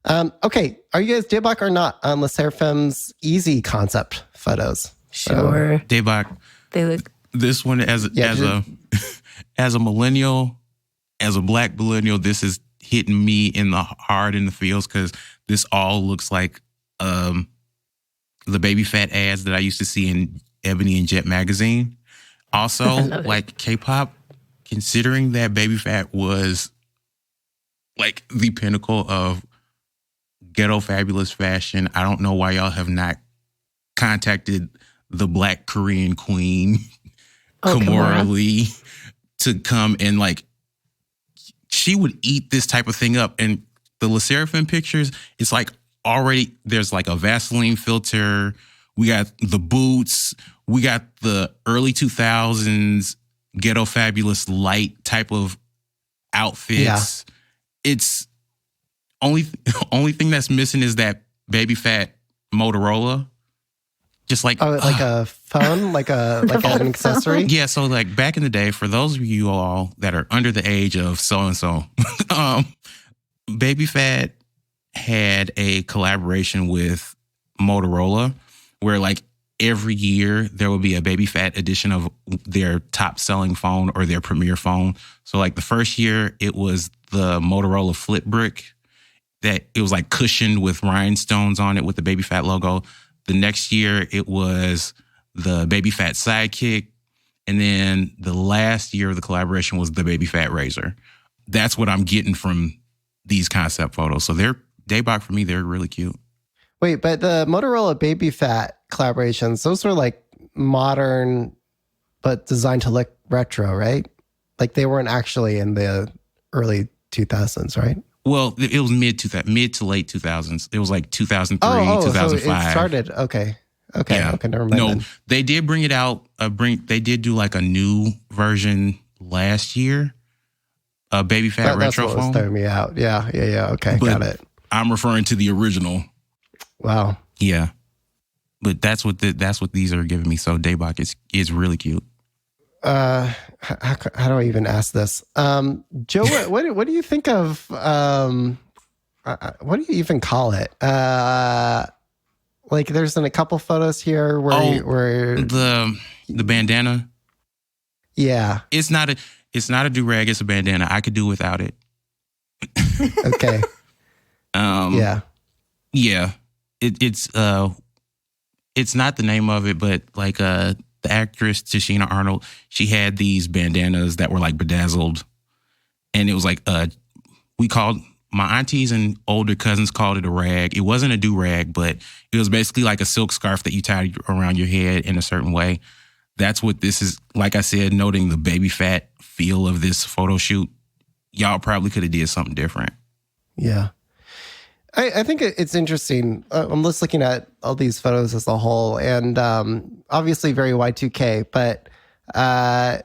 Okay. Are you guys J-Block or not on Le Seraphim's Easy concept photos? Sure. Daybach, They look this one as a millennial, as a black millennial, this is hitting me in the heart in the feels because this all looks like the baby fat ads that I used to see in Ebony and Jet magazine. Also, like K-pop, considering that baby fat was like the pinnacle of ghetto fabulous fashion, I don't know why y'all have not contacted the Black Korean queen, Kimora Lee, to come and like, she would eat this type of thing up. And the Le Seraphim pictures, it's like already there's like a Vaseline filter. We got the boots. We got the early 2000s ghetto fabulous light type of outfits. It's only thing that's missing is that baby fat Motorola. Just like like a phone, like an accessory. Yeah, so like back in the day, for those of you all that are under the age of so-and-so, Baby Fat had a collaboration with Motorola where like every year there would be a Baby Fat edition of their top selling phone or their premier phone. So like the first year it was the Motorola Flip Brick that it was like cushioned with rhinestones on it with the Baby Fat logo. The next year, it was the Baby Fat Sidekick. And then the last year of the collaboration was the Baby Fat Razor. That's what I'm getting from these concept photos. So they're Daybach for me, they're really cute. Wait, but the Motorola Baby Fat collaborations, those were like modern, but designed to look retro, right? Like they weren't actually in the early 2000s, right? Well, it was mid to late 2000s. It was like 2003, 2005. So it started. Okay, never mind. No, then. they did bring it out. They did do like a new version last year. A Baby Fat That's retro what was phone. throwing me out. Yeah. Okay, But got it. I'm referring to the original. Wow. Yeah, but that's what these are giving me. So Daybach is really cute. How do I even ask this? Joe, what do you think of what do you even call it? Like there's a couple photos here where the bandana. Yeah. It's not a do-rag, it's a bandana. I could do without it. Okay. Yeah. Yeah. It's not the name of it, but like the actress Tashina Arnold, she had these bandanas that were like bedazzled. And it was like my aunties and older cousins called it a rag. It wasn't a do-rag, but it was basically like a silk scarf that you tied around your head in a certain way. That's what this is. Like I said, noting the baby fat feel of this photo shoot, y'all probably could have did something different. Yeah. I think it's interesting. I'm just looking at all these photos as a whole, and obviously very Y2K, but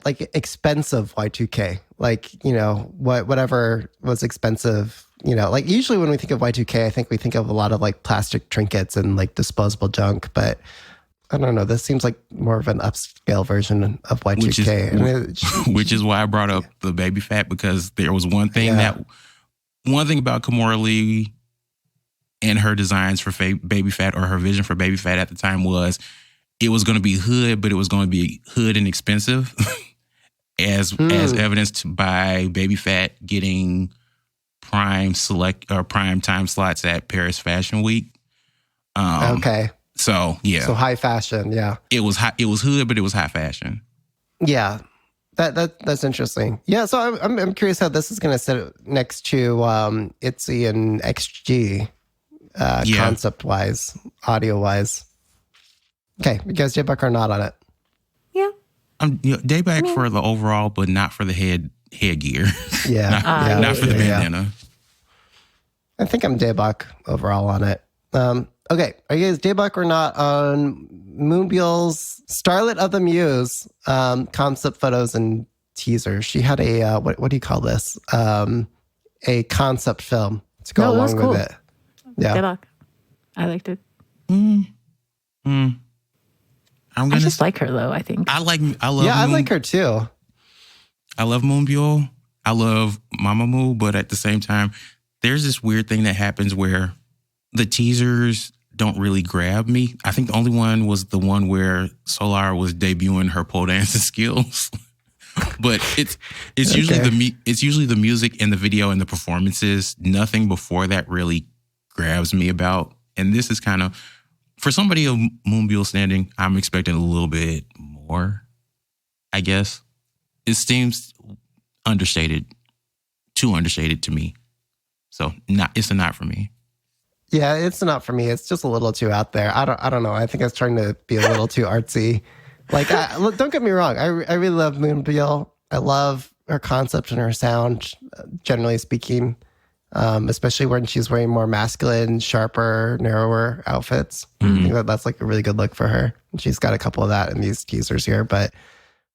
like expensive Y2K. Like, you know, whatever was expensive, you know, like usually when we think of Y2K, I think we think of a lot of like plastic trinkets and like disposable junk, but I don't know. This seems like more of an upscale version of Y2K. Which is why I brought up the baby fat, because there was one thing about Kimora Lee and her designs for baby fat, or her vision for baby fat at the time, was it was going to be hood, but it was going to be hood and expensive, as evidenced by baby fat getting prime time slots at Paris Fashion Week. Okay. So yeah. So high fashion, yeah. It was hood, but it was high fashion. Yeah. That's interesting. Yeah, so I'm curious how this is going to sit next to ITZY and XG, concept-wise, audio-wise. Okay, you guys J-Buck or not on it? Yeah. J-Buck for the overall, but not for the headgear. Yeah. not for the bandana. I think I'm J-Buck overall on it. Okay, are you guys J-Buck or not on Moonbyul's Starlet of the Muse concept photos and teasers? She had a, what do you call this? A concept film to go along with it. Yeah. J-Buck. I liked it. I just like her though, I think. I like her too. I love Moonbyul. I love Mamamoo, but at the same time, there's this weird thing that happens where the teasers don't really grab me. I think the only one was the one where Solar was debuting her pole dancing skills. But it's usually the music and the video and the performances. Nothing before that really grabs me about. And this is kind of, for somebody of Moonbyul standing, I'm expecting a little bit more, I guess. It seems understated, too understated to me. So it's a not for me. Yeah, it's not for me. It's just a little too out there. I don't know. I think I was trying to be a little too artsy. Like, don't get me wrong. I really love Moonbyul. I love her concept and her sound, generally speaking, especially when she's wearing more masculine, sharper, narrower outfits. I think that's like a really good look for her. And she's got a couple of that in these teasers here. But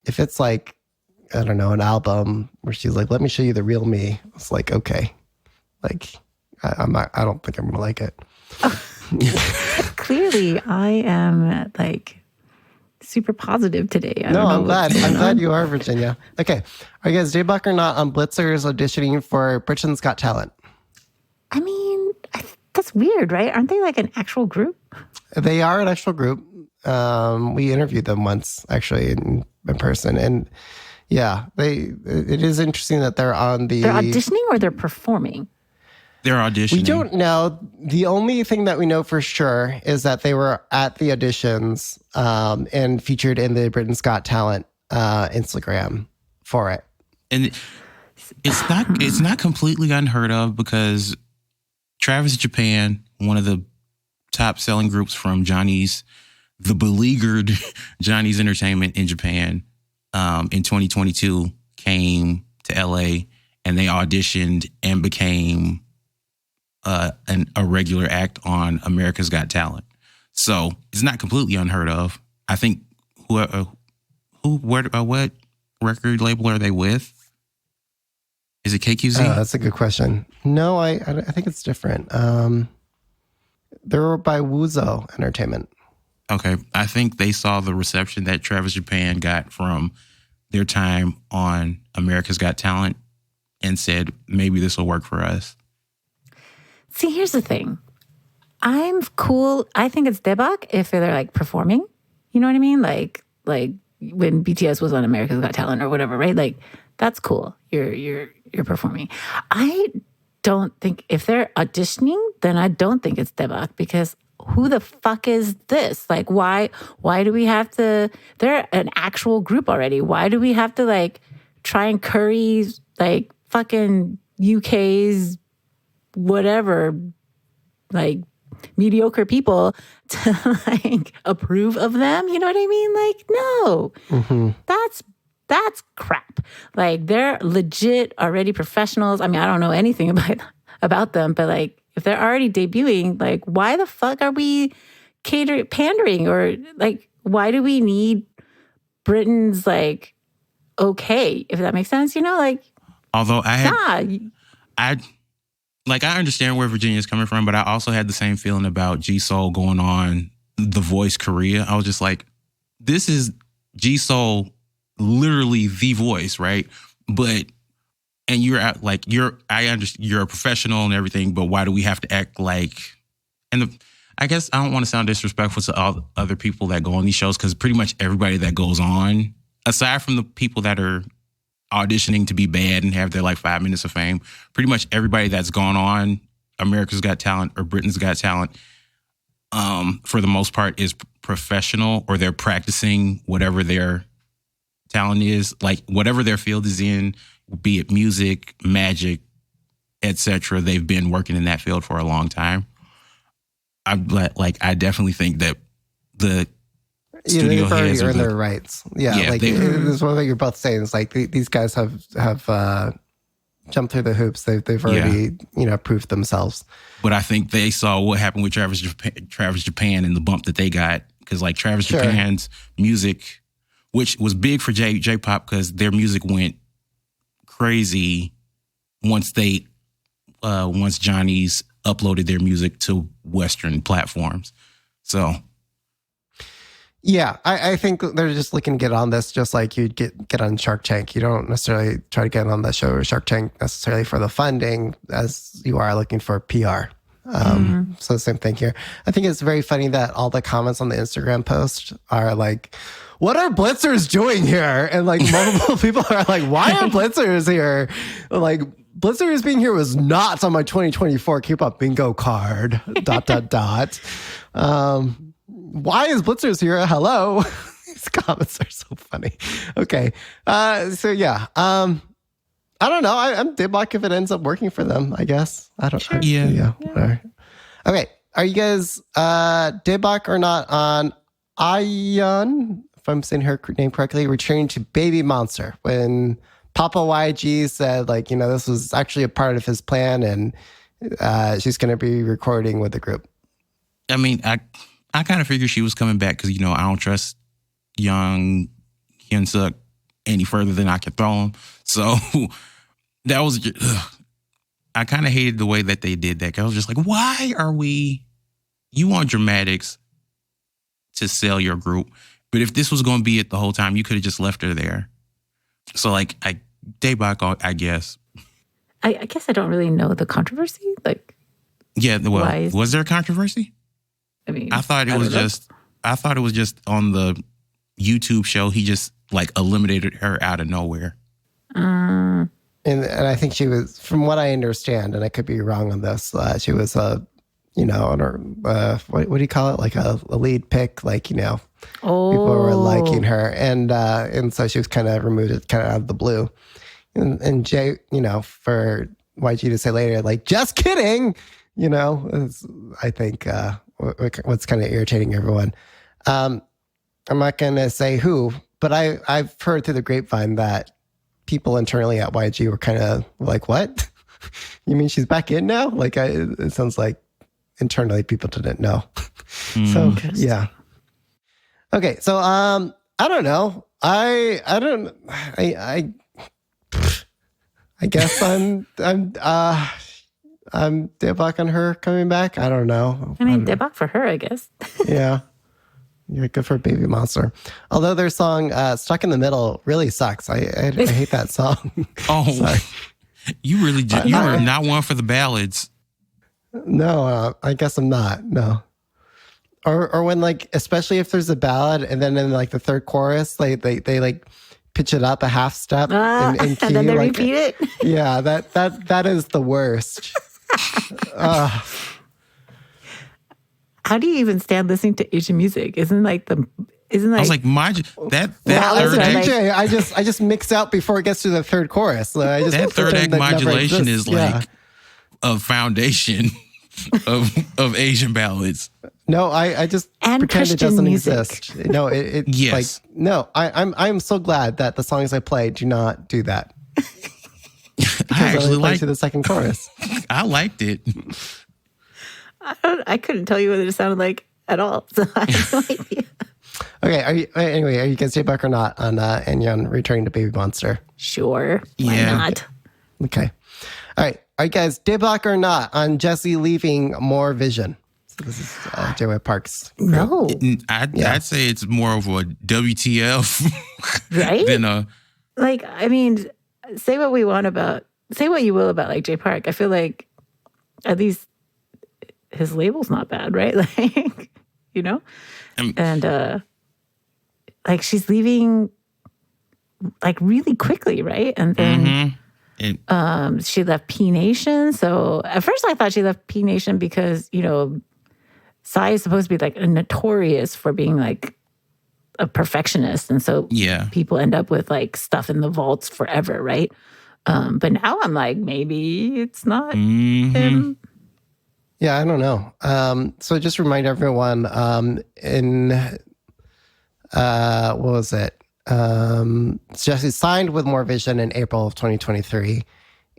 if it's like, I don't know, an album where she's like, let me show you the real me, it's like, okay. Like, I don't think I'm going to like it. Clearly, I am like super positive today. I'm glad. I'm glad you are, Virginia. Okay. Are you guys J-Buck or not on Blitzers auditioning for Britain's Got Talent? I mean, that's weird, right? Aren't they like an actual group? They are an actual group. We interviewed them once, actually, in person. And yeah, it is interesting that they're on the... They're auditioning or they're performing? They're auditioning. We don't know. The only thing that we know for sure is that they were at the auditions and featured in the Britain's Got Talent Instagram for it. And it's not completely unheard of, because Travis Japan, one of the top selling groups from the beleaguered Johnny's Entertainment in Japan, in 2022 came to LA, and they auditioned and became a regular act on America's Got Talent. So it's not completely unheard of. I think what record label are they with? Is it KQZ? Oh, that's a good question. No, I think it's different. They're by Wuzo Entertainment. Okay. I think they saw the reception that Travis Japan got from their time on America's Got Talent and said, maybe this will work for us. See, here's the thing. I'm cool. I think it's daebak if they're like performing. You know what I mean? Like when BTS was on America's Got Talent or whatever, right? Like that's cool. You're performing. I don't think if they're auditioning, then I don't think it's daebak because who the fuck is this? Like why do we have to? They're an actual group already. Why do we have to like try and curry like fucking UK's whatever like mediocre people to like approve of them? You know what I mean? Like no, that's crap. Like they're legit already professionals. I mean, I don't know anything about them, but like if they're already debuting, like why the fuck are we pandering or like why do we need Britain's like okay, if that makes sense, you know, like although I understand where Virginia's coming from, but I also had the same feeling about G-Soul going on The Voice Korea. I was just like, this is G-Soul literally The Voice, right? But and I understand you're a professional and everything, but why do we have to act like? And I guess I don't want to sound disrespectful to all other people that go on these shows because pretty much everybody that goes on, aside from the people that are auditioning to be bad and have their like 5 minutes of fame, pretty much everybody that's gone on America's Got Talent or Britain's Got Talent, for the most part, is professional or they're practicing whatever their talent is, like whatever their field is in, be it music, magic, etc. They've been working in that field for a long time. I definitely think that the studio they've already heads earned their rights. Yeah, like it's what you're both saying. It's like these guys have jumped through the hoops. They've already proved themselves. But I think they saw what happened with Travis Japan and the bump that they got because like Travis Japan's music, which was big for J-pop because their music went crazy once Johnny's uploaded their music to Western platforms. So, yeah, I think they're just looking to get on this just like you'd get on Shark Tank. You don't necessarily try to get on the show or Shark Tank necessarily for the funding as you are looking for PR. So the same thing here. I think it's very funny that all the comments on the Instagram post are like, what are blitzers doing here? And like multiple people are like, why are blitzers here? Like blitzers being here was not on my 2024 K-pop bingo card. ... Why is blitzers here? Hello. These comments are so funny. Okay. So yeah. I don't know. I'm daebak if it ends up working for them, I guess. I don't know. Yeah. Whatever. Okay. Are you guys daebak or not on Ayeon, if I'm saying her name correctly, returning to Baby Monster when Papa YG said, like, this was actually a part of his plan and she's going to be recording with the group? I mean, I kind of figured she was coming back because, I don't trust young Hyun-suk any further than I could throw him. So that was just, I kind of hated the way that they did that. I was just like, why are you want dramatics to sell your group? But if this was going to be it the whole time, you could have just left her there. So like, daebak, I guess. I guess I don't really know the controversy. Like, yeah, well, was there a controversy? I mean, I thought it was just on the YouTube show. He just like eliminated her out of nowhere. And I think she was, from what I understand, and I could be wrong on this, she was on her, what do you call it? Like a lead pick, like, people were liking her. And so she was kind of removed kind of out of the blue. And Jay, for YG to say later, like, just kidding, is, I think, what's kind of irritating everyone. I'm not going to say who, but I've heard through the grapevine that people internally at YG were kind of like, what? You mean she's back in now? Like, it sounds like internally people didn't know. So, yeah. Okay. So, I don't know. I guess I'm daebak on her coming back. I don't know. Daebak for her, I guess. Yeah. You're good for Baby Monster. Although their song Stuck in the Middle really sucks. I hate that song. Oh, sorry. You really did. You are not one for the ballads. No, I guess I'm not. No. Or when like, especially if there's a ballad and then in like the third chorus, they like pitch it up a half step in key. And then they like, repeat it. Yeah, that is the worst. How do you even stand listening to Asian music? Isn't like I was like, that third act, DJ, I just mix out before it gets to the third chorus. I just that third act pretend that never modulation exists. is like a foundation of Asian ballads. No, I just And pretend Christian it doesn't music. exist. No, it's Yes. like no. I'm so glad that the songs I play do not do that. I actually play liked to the second chorus. I liked it. I couldn't tell you what it sounded like at all. So I have no idea. Okay, are you guys J-Buck or not on Enyeon returning to Baby Monster? Sure. Why Yeah. not? Okay. All right. Are you guys J-Buck or not on Jessie leaving More Vision? So this is J.Y. Park's. No. I'd say it's more of a WTF Right? than a. Like, I mean, say what you will about like Jay Park. I feel like at least his label's not bad, right? Like, you know? And like she's leaving like really quickly, right? And then she left P Nation. So at first I thought she left P Nation because, you know, Psy is supposed to be like notorious for being like a perfectionist. And so people end up with like stuff in the vaults forever, right? But now I'm like, maybe it's not him. Yeah, I don't know. So just remind everyone what was it? Jessie signed with More Vision in April of 2023.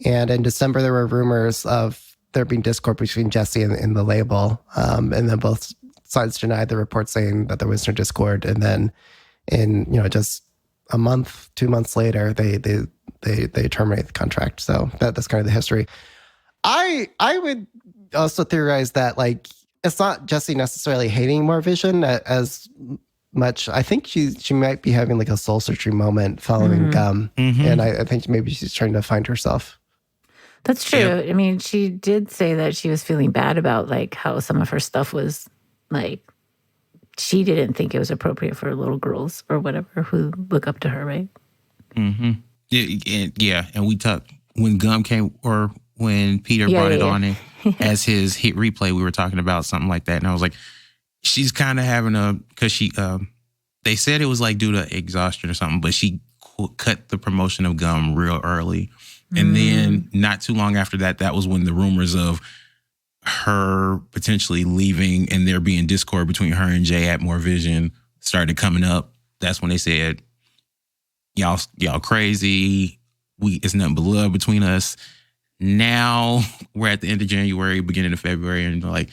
And in December, there were rumors of there being discord between Jessie and the label. And then both sides denied the report saying that there was no discord. And then in, just a month, 2 months later, they terminate the contract. So that's kind of the history. I would also theorize that like it's not Jessie necessarily hating More Vision as much. I think she might be having like a soul searching moment following Gum, and I think maybe she's trying to find herself. That's true. Yep. I mean, she did say that she was feeling bad about like how some of her stuff was like she didn't think it was appropriate for little girls or whatever who look up to her, right? Yeah, and we talked when Gum came or when Peter brought it on it as his hit replay. We were talking about something like that, and I was like, she's kind of having because she they said it was like due to exhaustion or something, but she cut the promotion of Gum real early, and then not too long after that, that was when the rumors of her potentially leaving and there being discord between her and Jay at More Vision started coming up. That's when they said, y'all crazy. It's nothing but love between us. Now we're at the end of January, beginning of February, and they're like,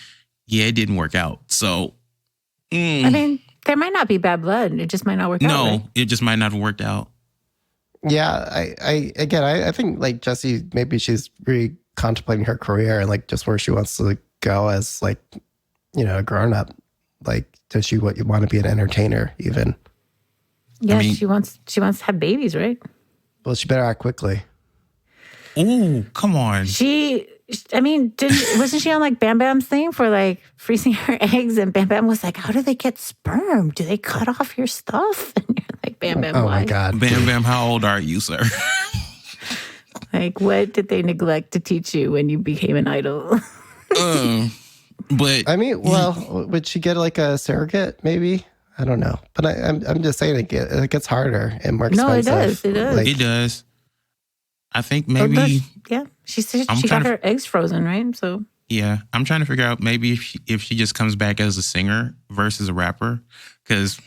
yeah, it didn't work out. So, I mean, there might not be bad blood. It just might not work out. No, right? it just might not have worked out. Yeah, I think like Jessie, maybe she's really contemplating her career and like just where she wants to go as like, a grown up. Like, does she want to be an entertainer even? Yeah, she wants to have babies, right? Well, she better act quickly. Ooh, come on. Wasn't she on like Bam Bam's thing for like freezing her eggs? And Bam Bam was like, how do they get sperm? Do they cut off your stuff? And you're like, Bam Bam, oh why? my God. Bam Bam, how old are you, sir? Like, what did they neglect to teach you when you became an idol? But I mean, well, would she get like a surrogate? Maybe, I don't know. But I'm just saying it gets harder and more expensive. No, it does. It does. Like, it does. I think maybe. Yeah, she said she got her eggs frozen, right? So Yeah, I'm trying to figure out maybe if she just comes back as a singer versus a rapper, because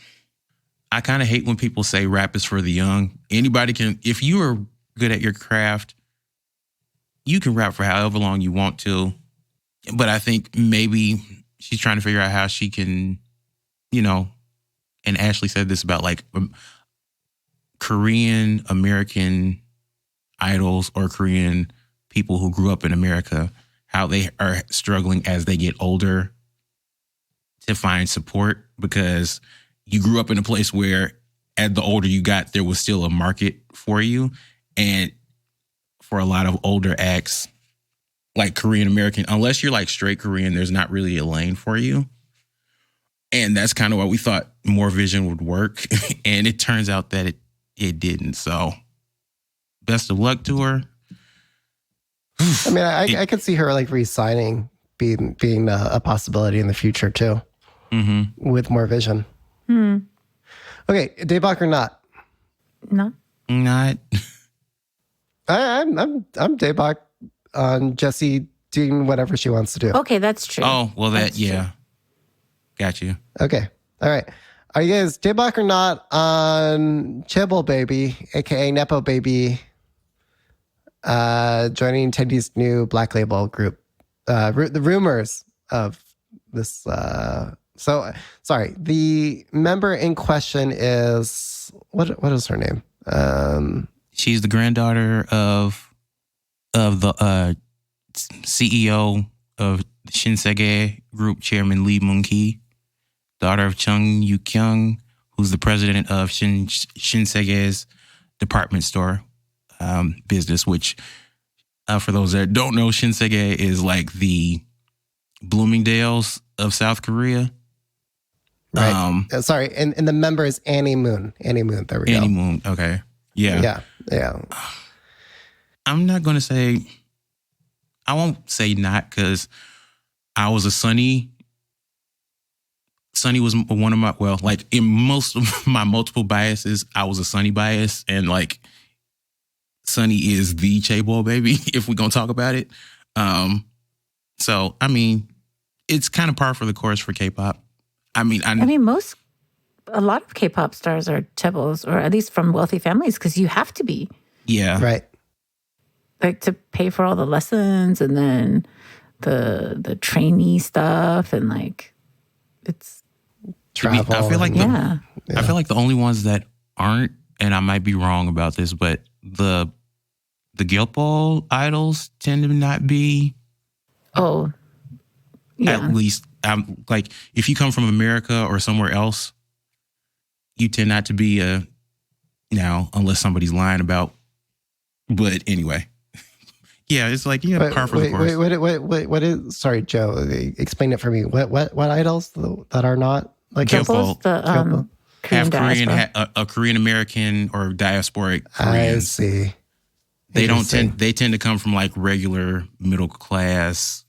I kind of hate when people say rap is for the young. Anybody can, if you are good at your craft, you can rap for however long you want to. But I think maybe she's trying to figure out how she can, and Ashley said this about like Korean American idols or Korean people who grew up in America, how they are struggling as they get older to find support, because you grew up in a place where as the older you got, there was still a market for you. And for a lot of older acts, like Korean American, unless you're like straight Korean, there's not really a lane for you. And that's kind of why we thought More Vision would work. And it turns out that it didn't. So best of luck to her. I mean, I could see her like re-signing being a possibility in the future too, with More Vision. Okay, Daebak or not? No. Not. I'm Daebak on Jessie doing whatever she wants to do. Okay, that's true. Oh, well, That's yeah. true. Got you. Okay, all right. Are you guys Daebak or not on Chaebol Baby, aka Nepo Baby, joining Tendy's new Black Label group? The rumors of this. So sorry, the member in question is what is her name? She's the granddaughter of the CEO of Shinsegae Group Chairman Lee Moon-ki, daughter of Chung Yu-kyung, who's the president of Shinsegae's department store business, which, for those that don't know, Shinsegae is like the Bloomingdale's of South Korea. Right. Sorry, and the member is Annie Moon. Annie Moon. There we go. Annie Moon. Okay. Yeah. Yeah. I'm not going to say, I won't say not, because I was a Sunny. Sunny was one of my, well, like in most of my multiple biases, I was a Sunny bias. And like, Sunny is the Chaebol baby, if we're going to talk about it. So, I mean, it's kind of par for the course for K-pop. I mean, a lot of K-pop stars are chaebols, or at least from wealthy families, because you have to be. Yeah. Right. Like to pay for all the lessons and then the trainee stuff and like it's Travel. I feel like yeah. I feel like the only ones that aren't, and I might be wrong about this, but the Gilpo idols tend to not be. Oh, yeah. At least, like if you come from America or somewhere else, you tend not to be now, unless somebody's lying about. But anyway, yeah, it's like par for the course. What is? Sorry, Joe. Explain it for me. What idols that are not like Gilpo, the half Korean, diaspora. a Korean American or diasporic I Koreans. see. They tend to come from like regular middle class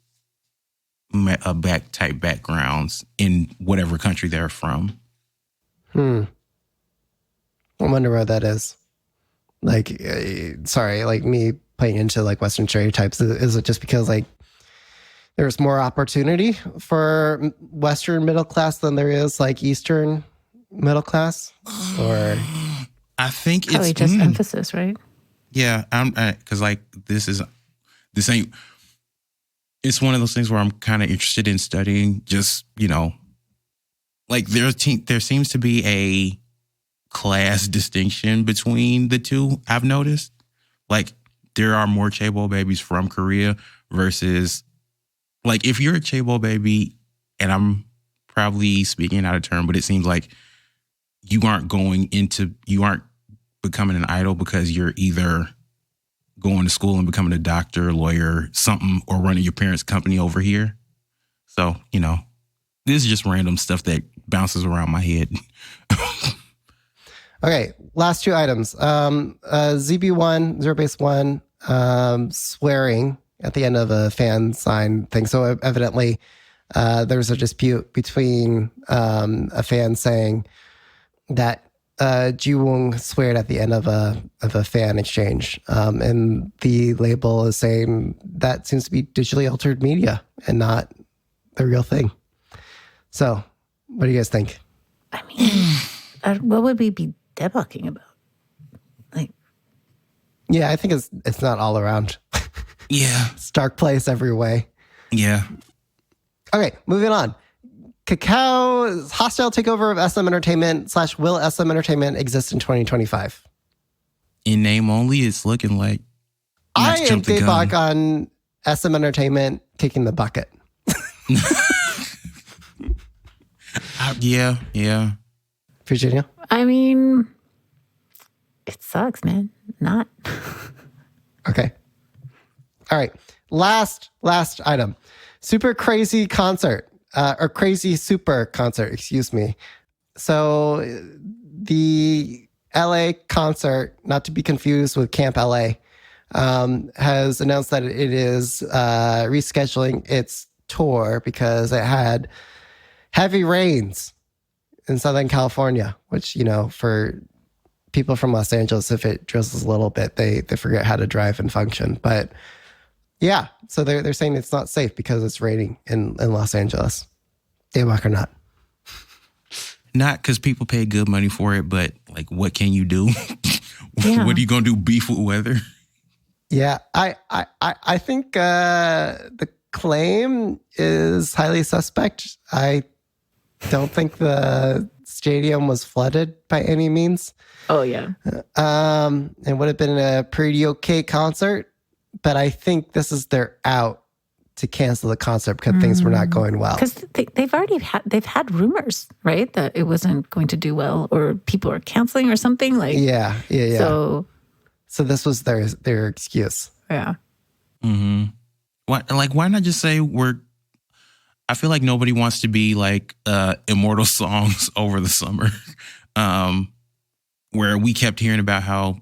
type backgrounds in whatever country they're from. I wonder where that is. Like, sorry, like me playing into like Western stereotypes. Is it just because like there's more opportunity for Western middle class than there is like Eastern middle class? Or I think Probably it's just emphasis, right? Yeah, because like this ain't. It's one of those things where I'm kind of interested in studying. Just like there seems to be a class distinction between the two. I've noticed, like there are more Chaebol babies from Korea versus, like if you're a Chaebol baby, and I'm probably speaking out of turn, but it seems like you aren't becoming an idol because you're either going to school and becoming a doctor, lawyer, something, or running your parents' company over here. So, this is just random stuff that bounces around my head. okay, last two items. ZB1, Zero Base One, swearing at the end of a fan sign thing. So evidently, there was a dispute between a fan saying that Ji-woong sweared at the end of a fan exchange, and the label is saying that seems to be digitally altered media and not the real thing. So, what do you guys think? I mean, what would we be debugging about? Like, Yeah, I think it's not all around. Yeah, It's dark place every way. yeah. Okay, moving on. Kakao's hostile takeover of SM Entertainment / will SM Entertainment exist in 2025? In name only, it's looking like. I am Daebak on SM Entertainment kicking the bucket. Yeah. Virginia? I mean, it sucks, man. Not. Okay. All right. last item. Super crazy concert, or crazy super concert, excuse me. So the LA concert, not to be confused with Camp LA, has announced that it is rescheduling its tour because it had heavy rains in Southern California, which, you know, for people from Los Angeles, if it drizzles a little bit, they forget how to drive and function. But yeah, so they're saying it's not safe because it's raining in Los Angeles. Daybach or not? Not because people pay good money for it, but like, what can you do? Yeah. What are you gonna do? Beef with weather? Yeah, I think the claim is highly suspect. I don't think the stadium was flooded by any means. Oh, yeah. It would have been a pretty okay concert, but I think this is their out to cancel the concert because things were not going well. Because they've had rumors, right, that it wasn't going to do well, or people are canceling or something. Like, Yeah. So this was their excuse. Yeah. Mm-hmm. Why not just say I feel like nobody wants to be like Immortal Songs over the summer, where we kept hearing about how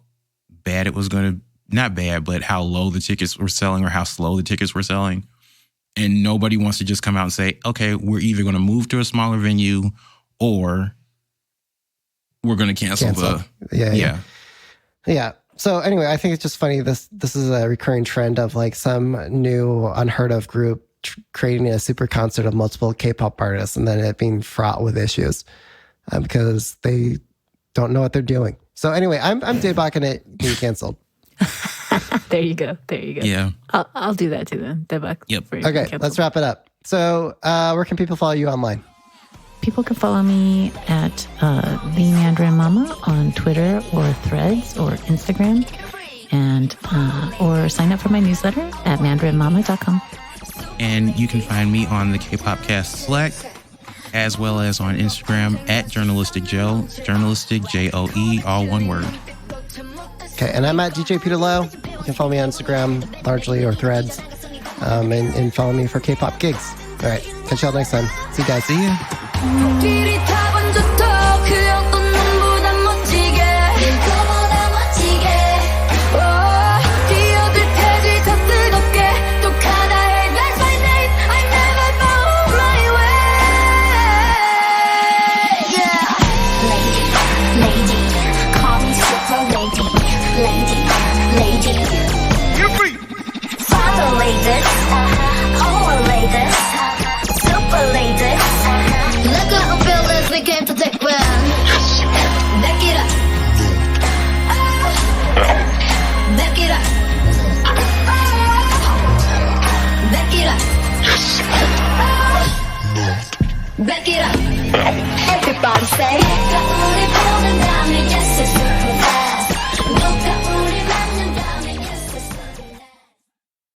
bad it was going to, not bad, but how low the tickets were selling or how slow the tickets were selling. And nobody wants to just come out and say, okay, we're either going to move to a smaller venue or we're going to cancel. Yeah. So anyway, I think it's just funny. This is a recurring trend of like some new unheard of group creating a super concert of multiple K-pop artists and then it being fraught with issues because they don't know what they're doing. So anyway, I'm debunking it being canceled. There you go. Yeah. I'll do that too then. Debug. Yep. Okay, let's wrap it up. So where can people follow you online? People can follow me at the Mandarin Mama on Twitter or Threads or Instagram, and or sign up for my newsletter at mandarinmama.com. And you can find me on the Kpopcast Slack, as well as on Instagram at Journalistic Joe, Journalistic JOE, all one word. Okay, and I'm at DJ Peter Lowe. You can follow me on Instagram, largely, or Threads, and follow me for K-pop gigs. All right, catch y'all next time. See you guys. See ya. 끼리 타본 좋다